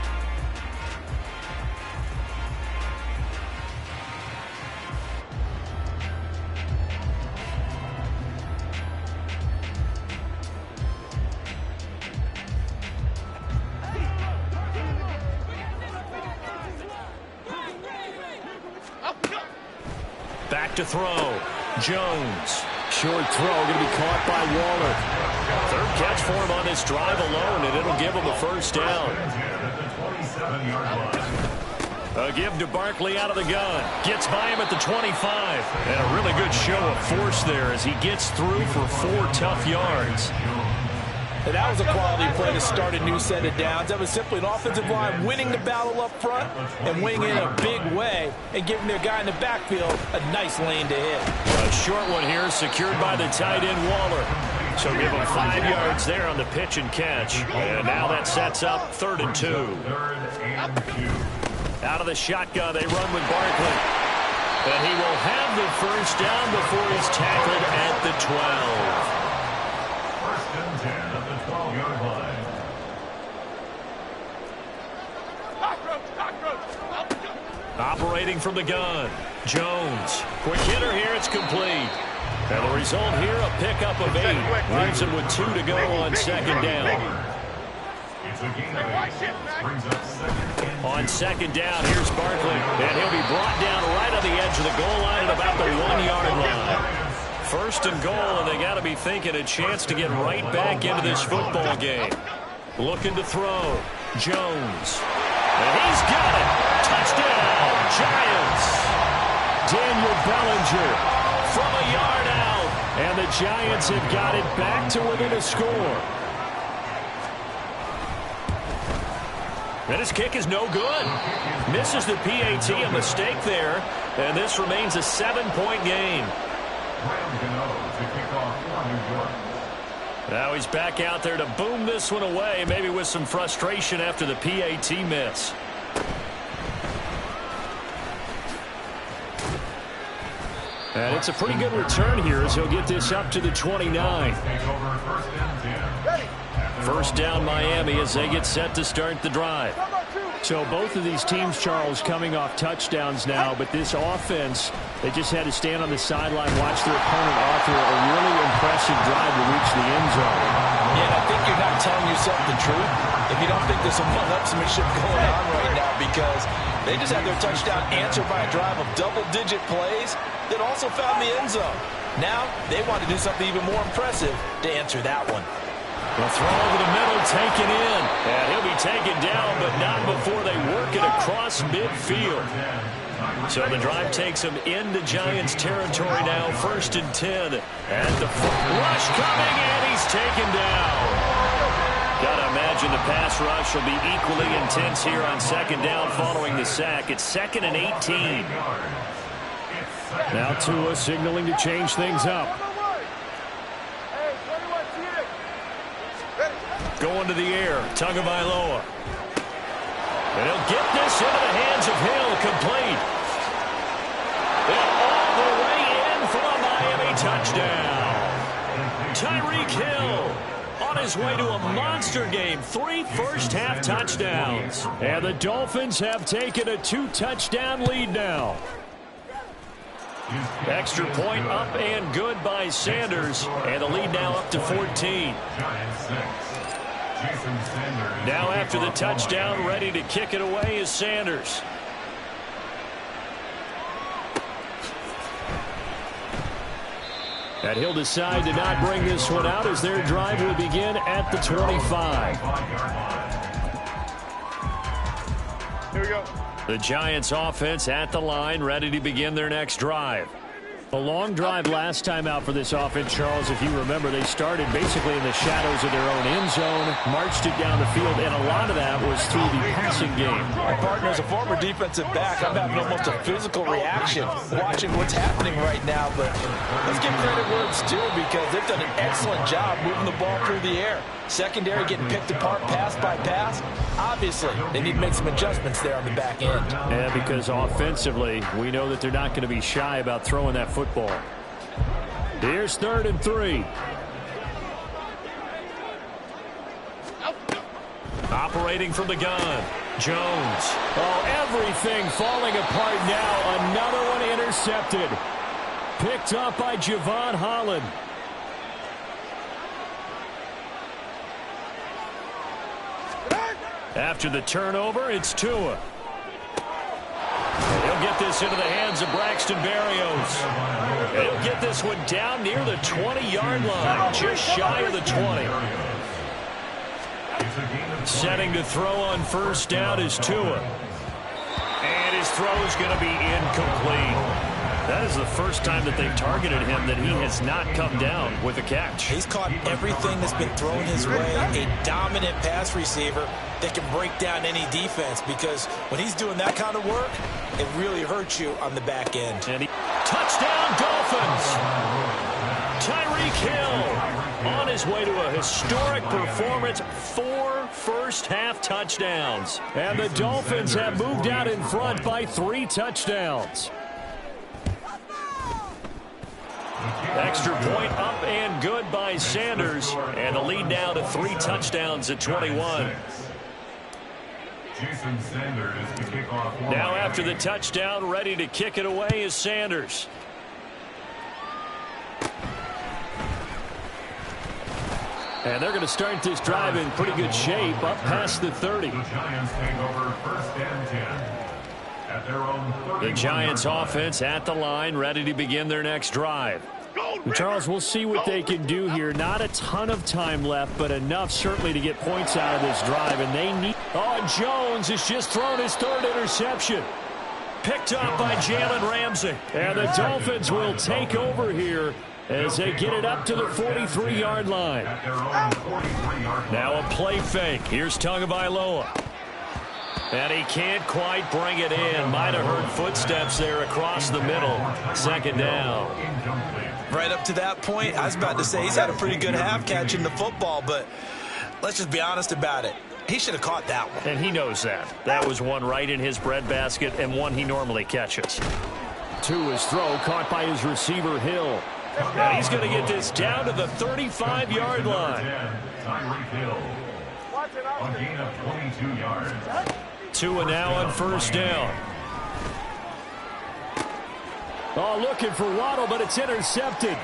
Back to throw. Jones. Short throw going to be caught by Waller. Third catch for him on this drive alone, and it'll give him a first down. A give to Barkley out of the gun. Gets by him at the 25. And a really good show of force there as he gets through for 4 tough yards. And that was a quality play to start a new set of downs. That was simply an offensive line winning the battle up front and winning in a big way and giving their guy in the backfield a nice lane to hit. A short one here secured by the tight end Waller. So give him 5 yards there on the pitch and catch. And now that sets up 3rd and 2. Out of the shotgun, they run with Barkley. And he will have the first down before he's tackled at the 12. First and 10 at the 12-yard line. Operating from the gun. Jones. Quick hitter here. It's complete. And the result here, a pickup of 8. Leaves him with 2 to go on second down. It's a gain of 8. Brings up second and 2. On second down, here's Barkley. And he'll be brought down right on the edge of the goal line at about the 1-yard line. First and goal, and they got to be thinking a chance to get right back into this football game. Looking to throw. Jones. And he's got it. Touchdown, Giants. Daniel Bellinger From a yard out. and the Giants have got it back to within a score. And his kick is no good. Misses the PAT, a mistake there. And this remains a 7-point game. Now he's back out there to boom this one away, maybe with some frustration after the PAT miss. And it's a pretty good return here as he'll get this up to the 29. First down Miami as they get set to start the drive. So both of these teams, Charles, coming off touchdowns now, but this offense, they just had to stand on the sideline, watch their opponent author a really impressive drive to reach the end zone. Yeah, and I think you're not telling yourself the truth if you don't think there's some one-upsmanship going on right now, because they just had their touchdown answered by a drive of double-digit plays that also found the end zone. Now they want to do something even more impressive to answer that one. The throw over the middle, taken in. And he'll be taken down, but not before they work it across midfield. So the drive takes him into Giants territory now. 1st and 10. And the rush coming, and he's taken down. Gotta imagine the pass rush will be equally intense here on second down following the sack. It's 2nd and 18. Now Tua signaling to change things up. going to the air. Tagovailoa. And he'll get this into the hands of Hill, complete. And all the way in for a Miami touchdown. Tyreek Hill on his way to a monster game. 3 first-half touchdowns. And the Dolphins have taken a 2-touchdown lead now. Extra point up and good by Sanders. And the lead now up to 14. Now after the touchdown, ready to kick it away is Sanders. And he'll decide to not bring this one out as their drive will begin at the 25. Here we go. The Giants offense at the line, ready to begin their next drive. A long drive last time out for this offense, Charles. If you remember, they started basically in the shadows of their own end zone, marched it down the field, and a lot of that was through the passing game. My partner, as a former defensive back, I'm having almost a physical reaction watching what's happening right now. But let's give credit where it's due because they've done an excellent job moving the ball through the air. Secondary getting picked apart pass by pass. Obviously, they need to make some adjustments there on the back end. Yeah, because offensively, we know that they're not going to be shy about throwing that football. Here's 3rd and 3. Operating from the gun, Jones. Oh, everything falling apart now. Another one intercepted. Picked up by Javon Holland. After the turnover, it's Tua. He'll get this into the hands of Braxton Berrios. He'll get this one down near the 20-yard line, just shy of the 20. Setting to throw on first down is Tua. And his throw is going to be incomplete. That is the first time that they've targeted him that he has not come down with a catch. He's caught everything that's been thrown his way. A dominant pass receiver that can break down any defense because when he's doing that kind of work, it really hurts you on the back end. And touchdown, Dolphins! Tyreek Hill on his way to a historic performance. 4 first-half touchdowns. And the Dolphins have moved out in front by 3 touchdowns. Extra point up and good by Sanders. And the lead now to 3 touchdowns at 21. Now after the touchdown, ready to kick it away is Sanders. And they're going to start this drive in pretty good shape up past the 30. The Giants offense at the line, ready to begin their next drive. Charles, we'll see what they can do here. Not a ton of time left, but enough certainly to get points out of this drive. And they need... Oh, Jones has just thrown his 3rd interception. Picked up by Jalen Ramsey. And the Dolphins will take over here as they get it up to the 43-yard line. Now a play fake. Here's Tagovailoa. And he can't quite bring it in. Might have heard footsteps there across the middle. 2nd down. Right up to that point, I was about to say he's had a pretty good half catching the football, but let's just be honest about it. He should have caught that one. And he knows that. That was one right in his breadbasket and one he normally catches. To his throw, caught by his receiver, Hill. And he's going to get this down to the 35-yard line. A gain of 22 yards. Tua now on first down. Oh, looking for Waddle, but it's intercepted.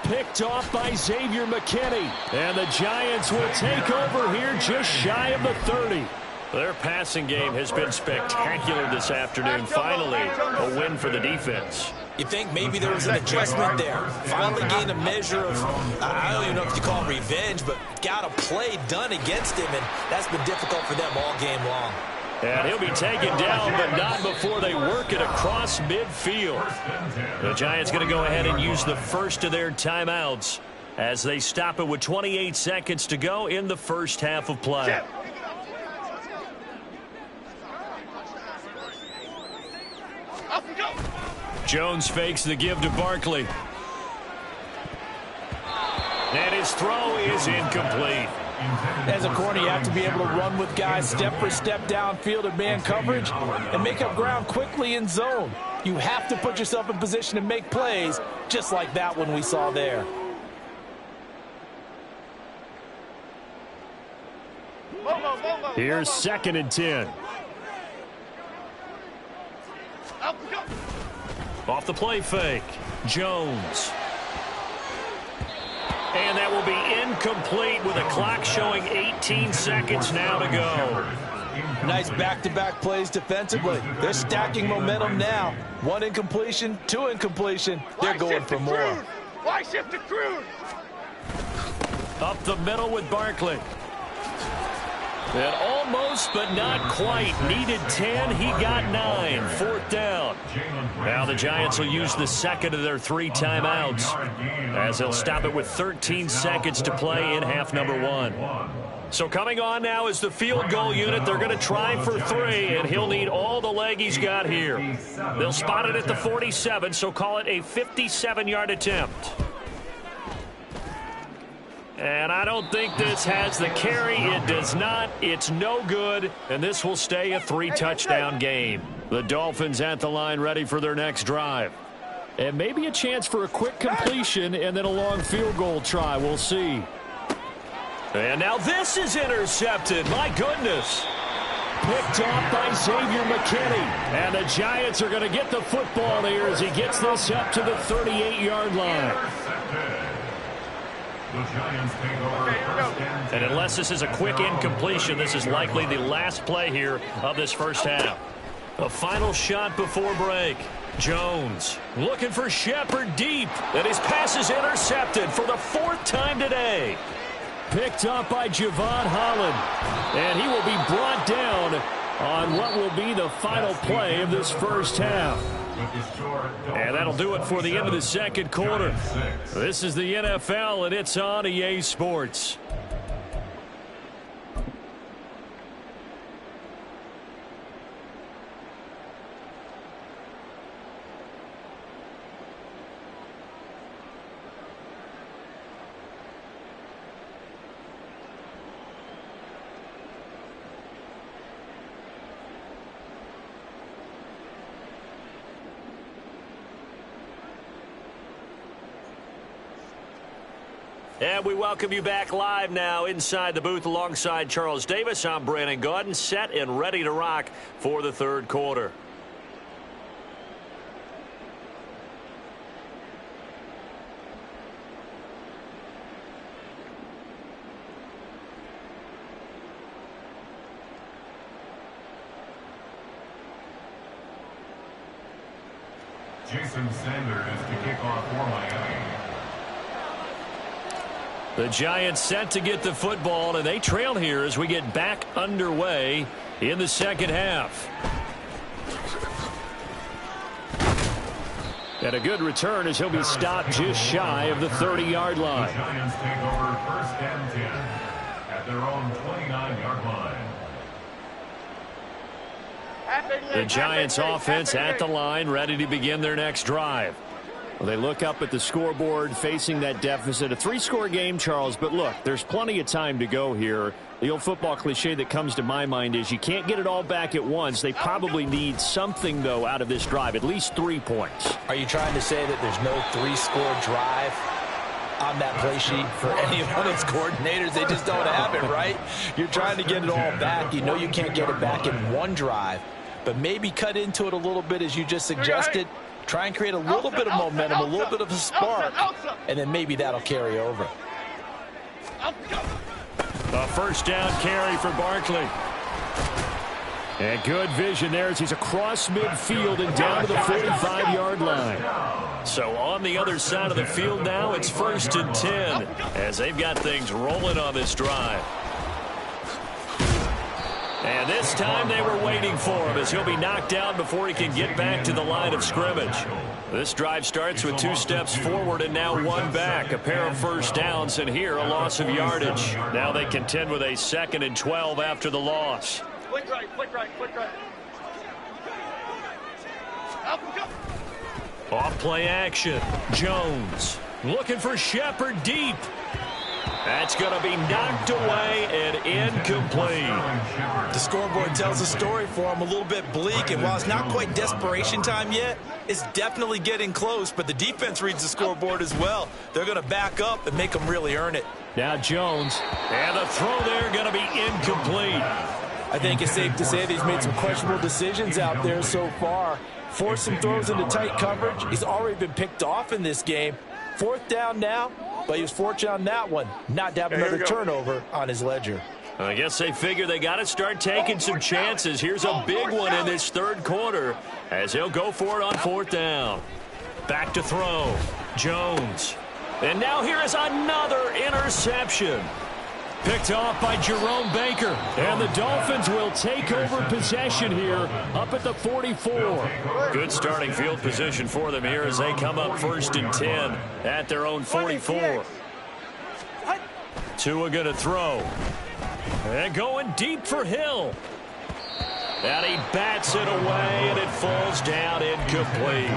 Picked off by Xavier McKinney. And the Giants will take over here just shy of the 30. Their passing game has been spectacular this afternoon. Finally, a win for the defense. You think maybe there was an adjustment there. Finally gained a measure of, I don't even know if you call it revenge, but got a play done against him, and that's been difficult for them all game long. And he'll be taken down, but not before they work it across midfield. The Giants going to go ahead and use the first of their timeouts as they stop it with 28 seconds to go in the first half of play. Jones fakes the give to Barkley. And his throw is incomplete. As a corner, you have to be able to run with guys step for step downfield in man coverage and make up ground quickly in zone. You have to put yourself in position to make plays, just like that one we saw there. Here's 2nd and 10. Off the play fake, Jones. And that will be incomplete with a clock showing 18 seconds now to go. Nice back-to-back plays defensively. They're stacking momentum now. 1 incompletion, 2 incompletion. They're going for more. Why shift to Cruz? Up the middle with Barkley. And almost, but not quite. Needed 10. He got 9. 4th down. Now the Giants will use the second of their 3 timeouts, as they'll stop it with 13 seconds to play in half number 1. So coming on now is the field goal unit. They're going to try for 3, and he'll need all the leg he's got here. They'll spot it at the 47, so call it a 57-yard attempt. And I don't think this has the carry. It does not. It's no good. And this will stay a 3-touchdown game. The Dolphins at the line ready for their next drive. And maybe a chance for a quick completion and then a long field goal try. We'll see. And now this is intercepted. My goodness. Picked off by Xavier McKinney. And the Giants are going to get the football here as he gets this up to the 38-yard line. And unless this is a quick incompletion, this is likely the last play here of this first half. A final shot before break. Jones looking for Shepard deep. And his pass is intercepted for the 4th time today. Picked up by Javon Holland. And he will be brought down on what will be the final play of this first half. And that'll do it for the end of the second quarter. This is the NFL, and it's on EA Sports. And we welcome you back live now inside the booth alongside Charles Davis. I'm Brandon Gaudin, set and ready to rock for the third quarter. Jason Sanders to kick off for Miami. The Giants set to get the football, and they trail here as we get back underway in the second half. And a good return as he'll be stopped just shy of the 30-yard line. The Giants take over 1st and 10 at their own 29-yard line. The Giants offense at the line, ready to begin their next drive. Well, they look up at the scoreboard facing that deficit. A 3-score game, Charles, but look, there's plenty of time to go here. The old football cliche that comes to my mind is you can't get it all back at once. They probably need something, though, out of this drive, at least 3 points. Are you trying to say that there's no 3-score drive on that play sheet for any of its coordinators? They just don't have it, right? You're trying to get it all back. You know you can't get it back in one drive, but maybe cut into it a little bit as you just suggested. Try and create a little bit of momentum, a little bit of a spark, and then maybe that'll carry over. A first down carry for Barkley. And good vision there as he's across midfield and down to the 45-yard line. So on the other side of the field now, it's 1st and 10 as they've got things rolling on this drive. And this time they were waiting for him as he'll be knocked down before he can get back to the line of scrimmage. This drive starts with 2 steps forward and now 1 back. A pair of first downs and here a loss of yardage. Now they contend with a 2nd and 12 after the loss. Quick right, quick right, quick right. Off play action. Jones looking for Shepard deep. That's going to be knocked away and incomplete. The scoreboard tells a story for him, a little bit bleak, and while it's not quite desperation time yet, it's definitely getting close, but the defense reads the scoreboard as well. They're going to back up and make them really earn it. Now Jones. And the throw there going to be incomplete. I think it's safe to say that he's made some questionable decisions out there so far. Forced some throws into tight coverage. He's already been picked off in this game. 4th down now, but he was fortunate on that one, not to have another turnover on his ledger. I guess they figure they got to start taking some chances. Here's a big one in this 3rd quarter as he'll go for it on 4th down. Back to throw. Jones. And now here is another interception. Picked off by Jerome Baker. And the Dolphins will take over possession here up at the 44. Good starting field position for them here as they come up 1st and 10 at their own 44. Tua going to throw. And going deep for Hill. And he bats it away, and it falls down incomplete.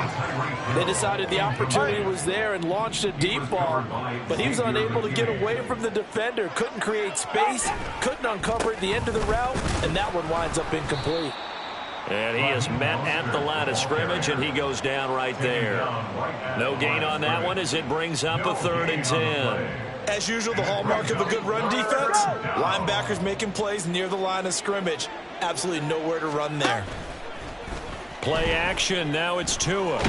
They decided the opportunity was there and launched a deep ball, but he was unable to get away from the defender. Couldn't create space, couldn't uncover at the end of the route, and that one winds up incomplete. And he is met at the line of scrimmage, and he goes down right there. No gain on that one as it brings up a 3rd and 10. As usual, the hallmark of a good run defense, linebackers making plays near the line of scrimmage. Absolutely nowhere to run there. Play action. Now it's Tua.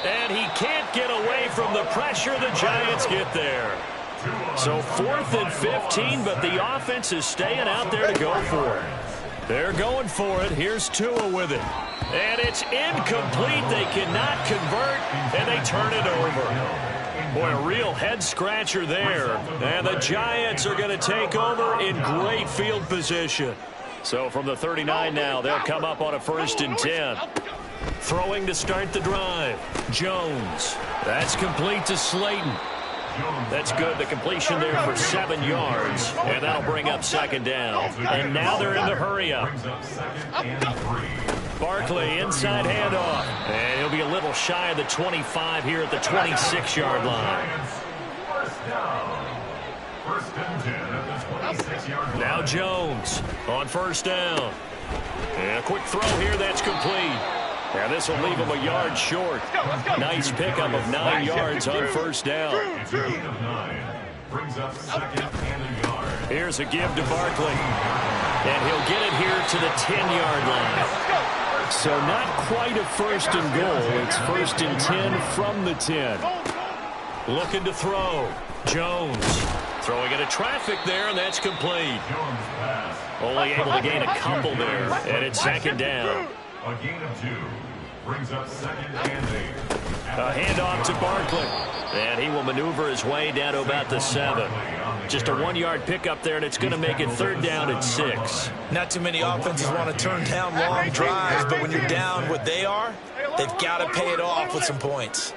And he can't get away from the pressure. The Giants get there. So 4th and 15, but the offense is staying out there to go for it. They're going for it. Here's Tua with it. And it's incomplete. They cannot convert, and they turn it over. Boy, a real head-scratcher there. And the Giants are going to take over in great field position. So from the 39 now, they'll come up on a 1st and 10. Throwing to start the drive. Jones. That's complete to Slayton. That's good. The completion there for 7 yards. And that'll bring up 2nd down. And now they're in the hurry-up. Barkley, inside handoff. And he'll be a little shy of the 25 here at the 26-yard line. Now Jones on 1st down. And a quick throw here that's complete. And this will leave him a yard short. Nice pickup of 9 yards on 1st down. Here's a give to Barkley. And he'll get it here to the 10-yard line. So not quite a 1st and goal. It's 1st and 10 from the 10. Looking to throw. Jones throwing into traffic there, and that's complete. Only able to gain a couple there, and it's 2nd down. A gain of 2 brings up 2nd and 8. A handoff to Barkley. And he will maneuver his way down to about the 7. Just a 1-yard pickup there, and it's going to make it 3rd down at 6. Not too many offenses want to turn down long drives, but when you're down what they are, they've got to pay it off with some points.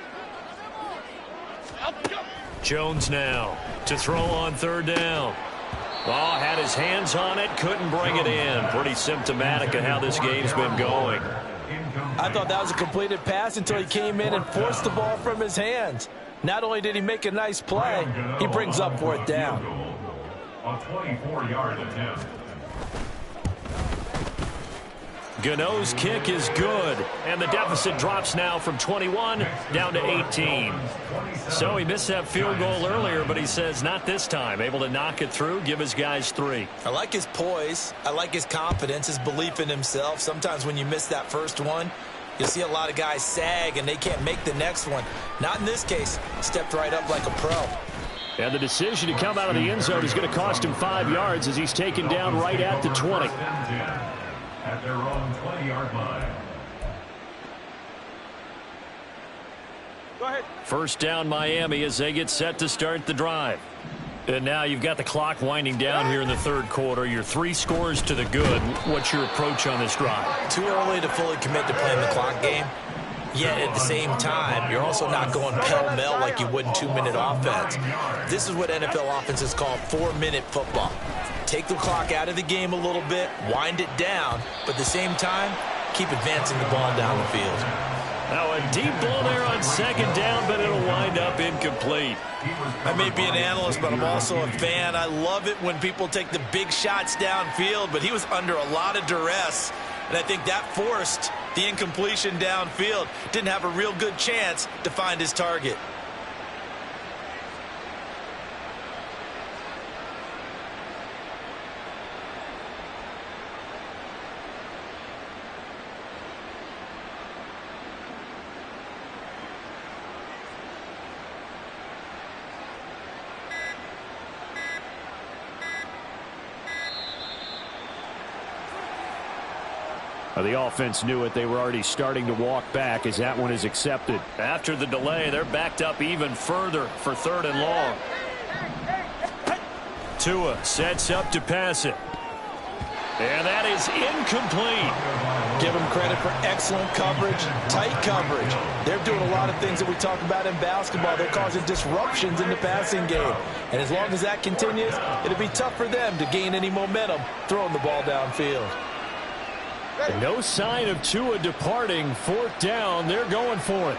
Jones now to throw on 3rd down. Oh, had his hands on it, couldn't bring it in. Pretty symptomatic of how this game's been going. I thought that was a completed pass until he came in and forced the ball from his hands. Not only did he make a nice play, he brings up 4th down. A 24-yard attempt. Gano's kick is good, and the deficit drops now from 21 down to 18. So he missed that field goal earlier, but he says not this time. Able to knock it through, give his guys 3. I like his poise. I like his confidence, his belief in himself. Sometimes when you miss that first one, you'll see a lot of guys sag, and they can't make the next one. Not in this case. Stepped right up like a pro. And the decision to come out of the end zone is going to cost him 5 yards as he's taken down right at the 20. At their own 20-yard line. Go ahead. 1st down Miami as they get set to start the drive. And now you've got the clock winding down here in the 3rd quarter. Your 3 scores to the good. What's your approach on this drive? Too early to fully commit to playing the clock game. Yet at the same time, you're also not going pell-mell like you would in 2-minute offense. This is what NFL offenses call 4-minute football. Take the clock out of the game a little bit, wind it down, but at the same time, keep advancing the ball down the field. Now a deep ball there on second down, but it'll wind up incomplete. I may be an analyst, but I'm also a fan. I love it when people take the big shots downfield, but he was under a lot of duress, and I think that forced the incompletion downfield. Didn't have a real good chance to find his target. The offense knew it. They were already starting to walk back as that one is accepted. After the delay, they're backed up even further for 3rd and long. Tua sets up to pass it. And that is incomplete. Give them credit for excellent coverage, tight coverage. They're doing a lot of things that we talk about in basketball. They're causing disruptions in the passing game. And as long as that continues, it'll be tough for them to gain any momentum throwing the ball downfield. No sign of Tua departing. 4th down. They're going for it.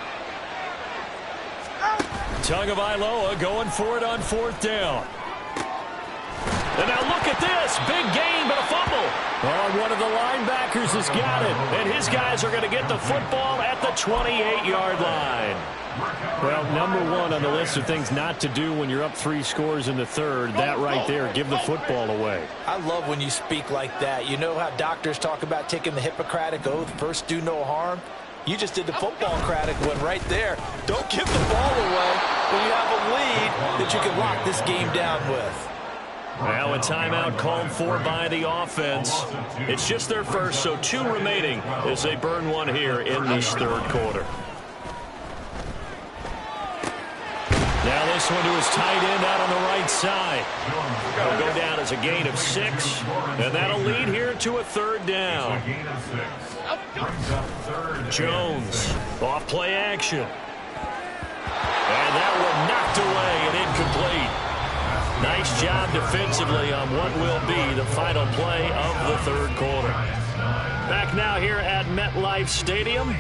Tagovailoa going for it on 4th down. And now look at this. Big gain, but a fumble. Oh, one of the linebackers has got it. And his guys are going to get the football at the 28-yard line. Well, number one on the list of things not to do when you're up 3 scores in the 3rd. That right there, give the football away. I love when you speak like that. You know how doctors talk about taking the Hippocratic Oath, first do no harm? You just did the football-cratic one right there. Don't give the ball away when you have a lead that you can lock this game down with. Now a timeout called for by the offense. It's just their first, so 2 remaining as they burn one here in this 3rd quarter. Now this one to his tight end out on the right side. It'll go down as a gain of 6, and that'll lead here to a 3rd down. Jones, off play action. And that one knocked away and incomplete. Nice job defensively on what will be the final play of the 3rd quarter. Back now here at MetLife Stadium.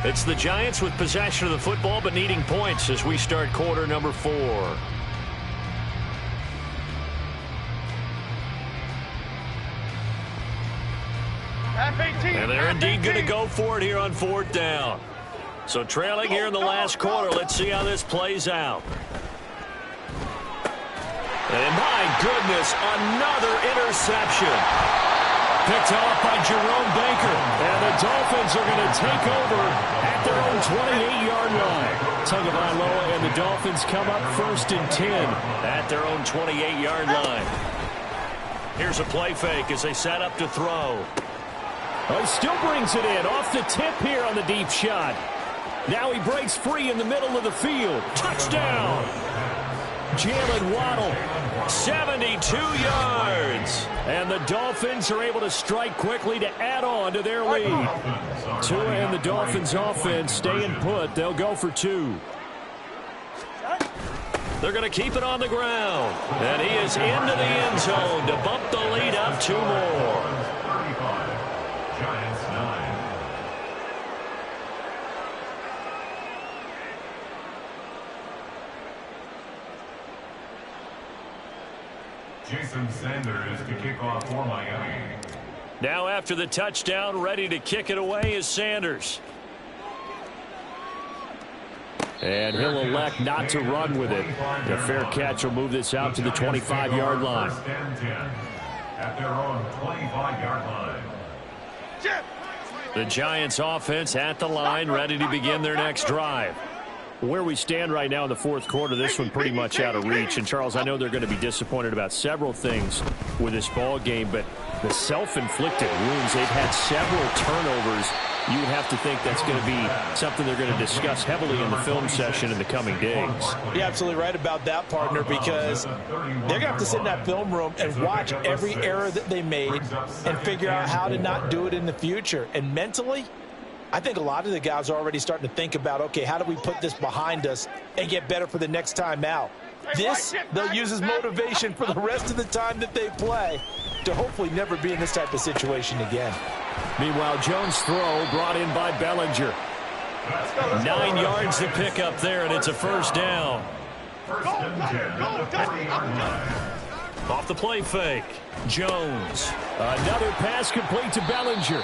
It's the Giants with possession of the football but needing points as we start quarter number 4. And they're indeed going to go for it here on 4th down. So trailing here in the last quarter. Let's see how this plays out. And my goodness, another interception. Picked off by Jerome Baker. And the Dolphins are going to take over at their own 28-yard line. Tagovailoa and the Dolphins come up 1st and 10 at their own 28-yard line. Here's a play fake as they set up to throw. Oh, he still brings it in off the tip here on the deep shot. Now he breaks free in the middle of the field. Touchdown! Jalen Waddle, 72 yards. And the Dolphins are able to strike quickly to add on to their lead. Tua and the Dolphins offense staying put. They'll go for 2. They're going to keep it on the ground. And he is into the end zone to bump the lead up 2 more. 35, Giants 9. Jason Sanders to kick off for Miami. Now after the touchdown, ready to kick it away is Sanders. And he'll elect not to run with it. The fair catch will move this out to the 25-yard line. First and 10 at their own 25-yard line. The Giants offense at the line, ready to begin their next drive. Where we stand right now in the 4th quarter, this one pretty much out of reach. And, Charles, I know they're going to be disappointed about several things with this ball game, but the self-inflicted wounds, they've had several turnovers. You would have to think that's going to be something they're going to discuss heavily in the film session in the coming days. You're absolutely right about that, partner, because they're going to have to sit in that film room and watch every error that they made and figure out how to not do it in the future. And mentally, I think a lot of the guys are already starting to think about, okay, how do we put this behind us and get better for the next time out? This, they'll use as motivation for the rest of the time that they play to hopefully never be in this type of situation again. Meanwhile, Jones' throw brought in by Bellinger. 9 yards to pick up there, and it's a first down. Off the play fake. Jones. Another pass complete to Bellinger.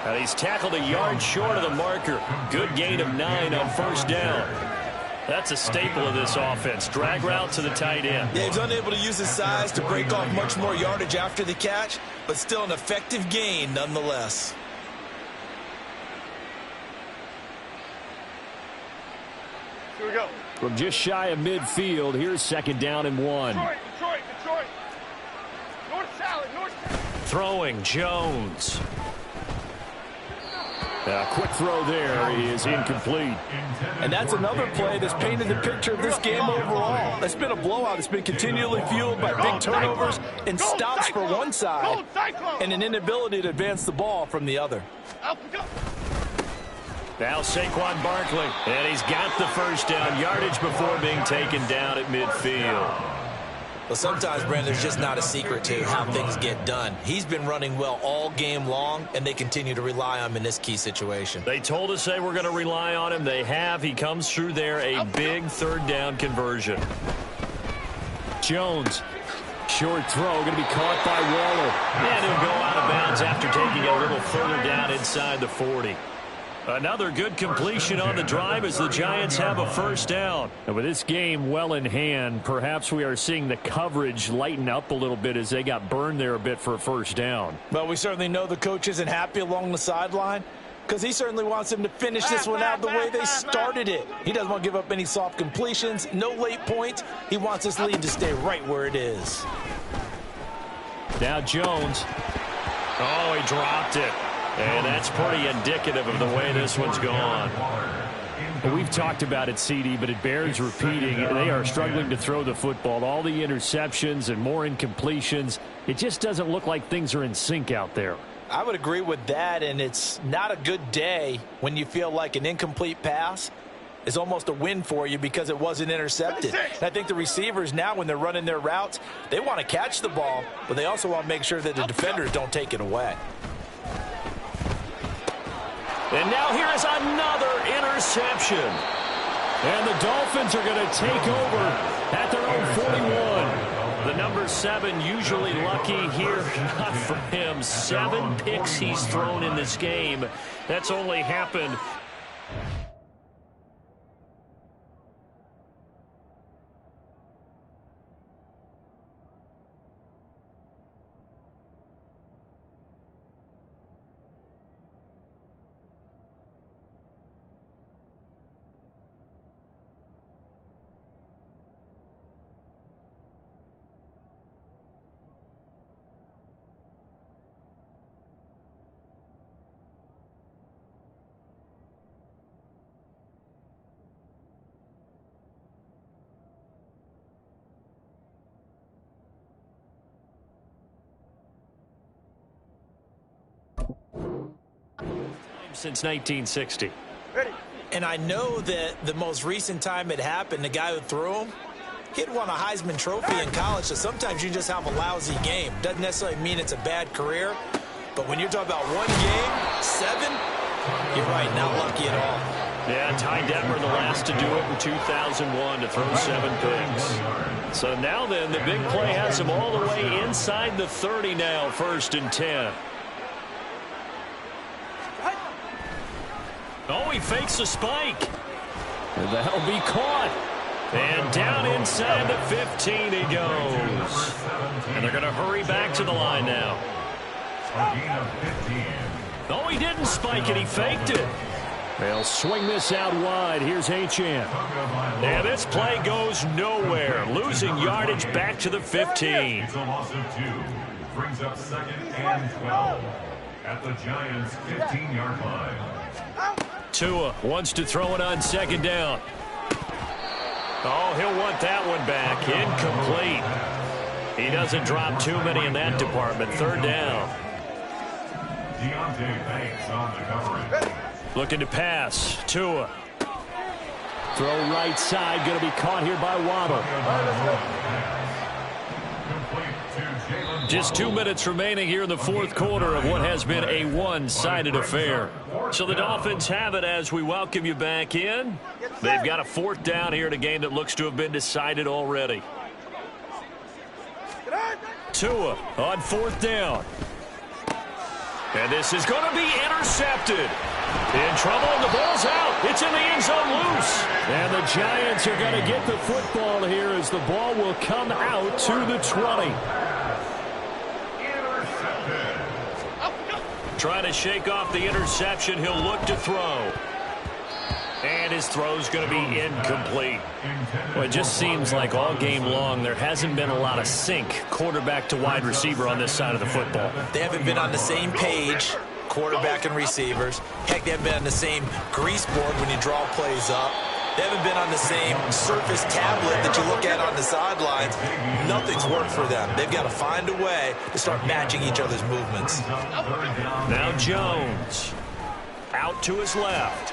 And he's tackled a yard short of the marker. Good gain of 9 on first down. That's a staple of this offense. Drag route to the tight end. Yeah, he's unable to use his size to break off much more yardage after the catch, but still an effective gain nonetheless. Here we go. From just shy of midfield, here's 2nd down and 1. Detroit. North salad. Throwing, Jones. A quick throw there is incomplete. And that's another play that's painted the picture of this game overall. It's been a blowout. It's been continually fueled by big turnovers and stops for one side and an inability to advance the ball from the other. Now Saquon Barkley, and he's got the first down. Yardage before being taken down at midfield. Well, sometimes, Brandon, there's just not a secret to how things get done. He's been running well all game long, and they continue to rely on him in this key situation. They told us they were going to rely on him. They have. He comes through there, a big 3rd down conversion. Jones. Short throw, going to be caught by Waller. And he'll go out of bounds after taking it a little further down inside the 40. Another good completion on the drive as the Giants have a first down. And with this game well in hand, perhaps we are seeing the coverage lighten up a little bit as they got burned there a bit for a first down. Well, we certainly know the coach isn't happy along the sideline because he certainly wants them to finish this one out the way they started it. He doesn't want to give up any soft completions, no late points. He wants this lead to stay right where it is. Now Jones. Oh, he dropped it. And that's pretty indicative of the way this one's gone. Well, we've talked about it, CD, but it bears repeating. They are struggling to throw the football. All the interceptions and more incompletions. It just doesn't look like things are in sync out there. I would agree with that, and it's not a good day when you feel like an incomplete pass is almost a win for you because it wasn't intercepted. And I think the receivers now, when they're running their routes, they want to catch the ball, but they also want to make sure that the defenders don't take it away. And now here is another interception. And the Dolphins are going to take over at their own 41. The number 7 usually lucky here. Not for him. 7 picks he's thrown in this game. That's only happened. Since 1960. And I know that the most recent time it happened, the guy who threw him, he'd won a Heisman Trophy in college, so sometimes you just have a lousy game. Doesn't necessarily mean it's a bad career, but when you're talking about one game, 7, you're right, not lucky at all. Yeah, Ty Detmer the last to do it in 2001 to throw 7 picks. So now then, the big play has him all the way inside the 30 now, 1st and 10. Oh, he fakes a spike. And that'll be caught. And down inside the 15 he goes. And they're going to hurry back to the line now. Oh, he didn't spike it. He faked it. They'll swing this out wide. Here's Achane. And this play goes nowhere. Losing yardage back to the 15. It's a loss of 2. Brings up 2nd and 12 at the Giants' 15-yard line. Tua wants to throw it on 2nd down. Oh, he'll want that one back. Incomplete. He doesn't drop too many in that department. 3rd down. Deontay Banks on the coverage. Looking to pass. Tua. Throw right side. Going to be caught here by Waddle. Just 2 minutes remaining here in the fourth quarter of what has been a one-sided affair. So the Dolphins have it as we welcome you back in. They've got a fourth down here in a game that looks to have been decided already. Tua on fourth down. And this is going to be intercepted. In trouble, and the ball's out. It's in the end zone loose. And the Giants are going to get the football here as the ball will come out to the 20. Trying to shake off the interception. He'll look to throw. And his throw's going to be incomplete. Well, it just seems like all game long there hasn't been a lot of sync quarterback to wide receiver on this side of the football. They haven't been on the same page, quarterback and receivers. Heck, they haven't been on the same grease board when you draw plays up. They haven't been on the same surface tablet that you look at on the sidelines. Nothing's worked for them. They've got to find a way to start matching each other's movements. Now Jones out to his left.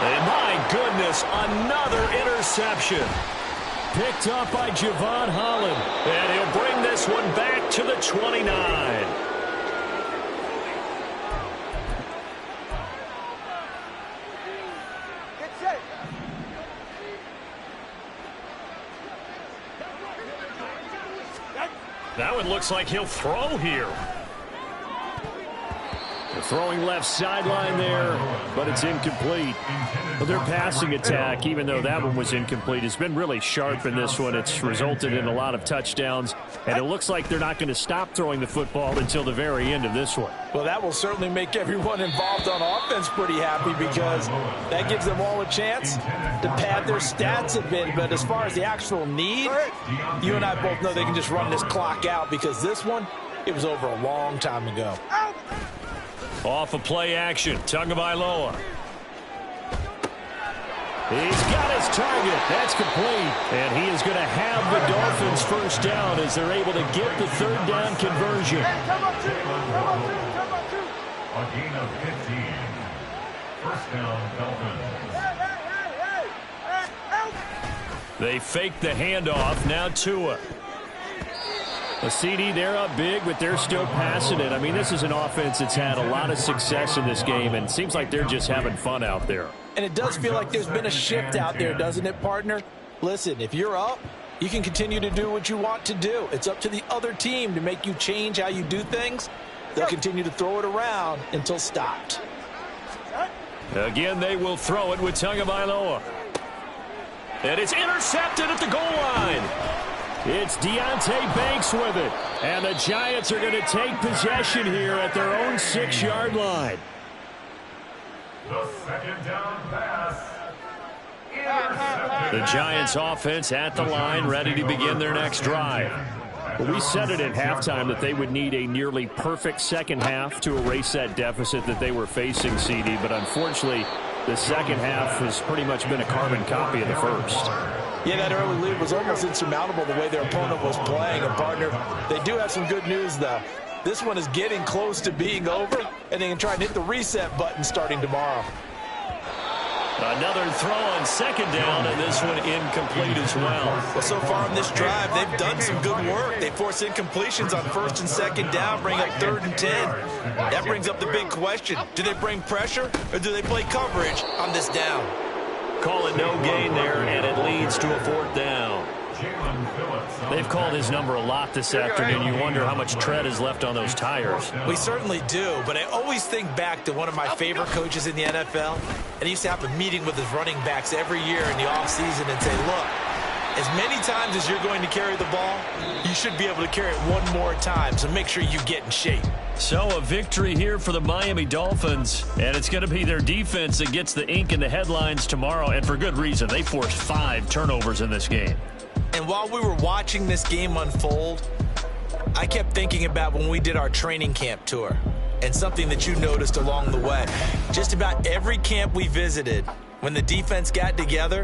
And my goodness, another interception. Picked up by Javon Holland. And he'll bring this one back to the 29. That one looks like he'll throw here. The throwing left sideline there, but it's incomplete. Well, their passing attack, even though that one was incomplete, has been really sharp in this one. It's resulted in a lot of touchdowns, and it looks like they're not going to stop throwing the football until the very end of this one. Well, that will certainly make everyone involved on offense pretty happy because that gives them all a chance to pad their stats a bit. But as far as the actual need, you and I both know they can just run this clock out because this one, it was over a long time ago. Off of play action, Tagovailoa. He's got his target. That's complete. And he is going to have the Dolphins first down as they're able to get the third down conversion. A gain of 15. First down, Dolphins. They fake the handoff. Now Tua. A CD, they're up big, but they're still passing it. I mean, this is an offense that's had a lot of success in this game, and it seems like they're just having fun out there. And it does feel like there's been a shift out there, doesn't it, partner? Listen, if you're up, you can continue to do what you want to do. It's up to the other team to make you change how you do things. They'll continue to throw it around until stopped. Again, they will throw it with Tagovailoa. And it's intercepted at the goal line. It's Deonte Banks with it. And the Giants are going to take possession here at their own 6-yard line. The second down pass. Intercepted. The Giants offense at the line, ready to begin their next drive. Well, we said it at halftime that they would need a nearly perfect second half to erase that deficit that they were facing, CD. But unfortunately, the second half has pretty much been a carbon copy of the first. Yeah, that early lead was almost insurmountable the way their opponent was playing. And, partner, they do have some good news, though. This one is getting close to being over, and they can try and hit the reset button starting tomorrow. Another throw on second down, and this one incomplete as well. Well, so far on this drive, they've done some good work. They force incompletions on first and second down, bring up 3rd and 10. That brings up the big question. Do they bring pressure, or do they play coverage on this down? Call it no gain there, and it leads to a 4th down. They've called his number a lot this afternoon. You wonder how much tread is left on those tires. We certainly do, but I always think back to one of my favorite coaches in the NFL, and he used to have a meeting with his running backs every year in the offseason and say, look, as many times as you're going to carry the ball, you should be able to carry it one more time, so make sure you get in shape. So a victory here for the Miami Dolphins, and it's going to be their defense that gets the ink in the headlines tomorrow, and for good reason. They forced 5 turnovers in this game. And while we were watching this game unfold, I kept thinking about when we did our training camp tour and something that you noticed along the way. Just about every camp we visited, when the defense got together,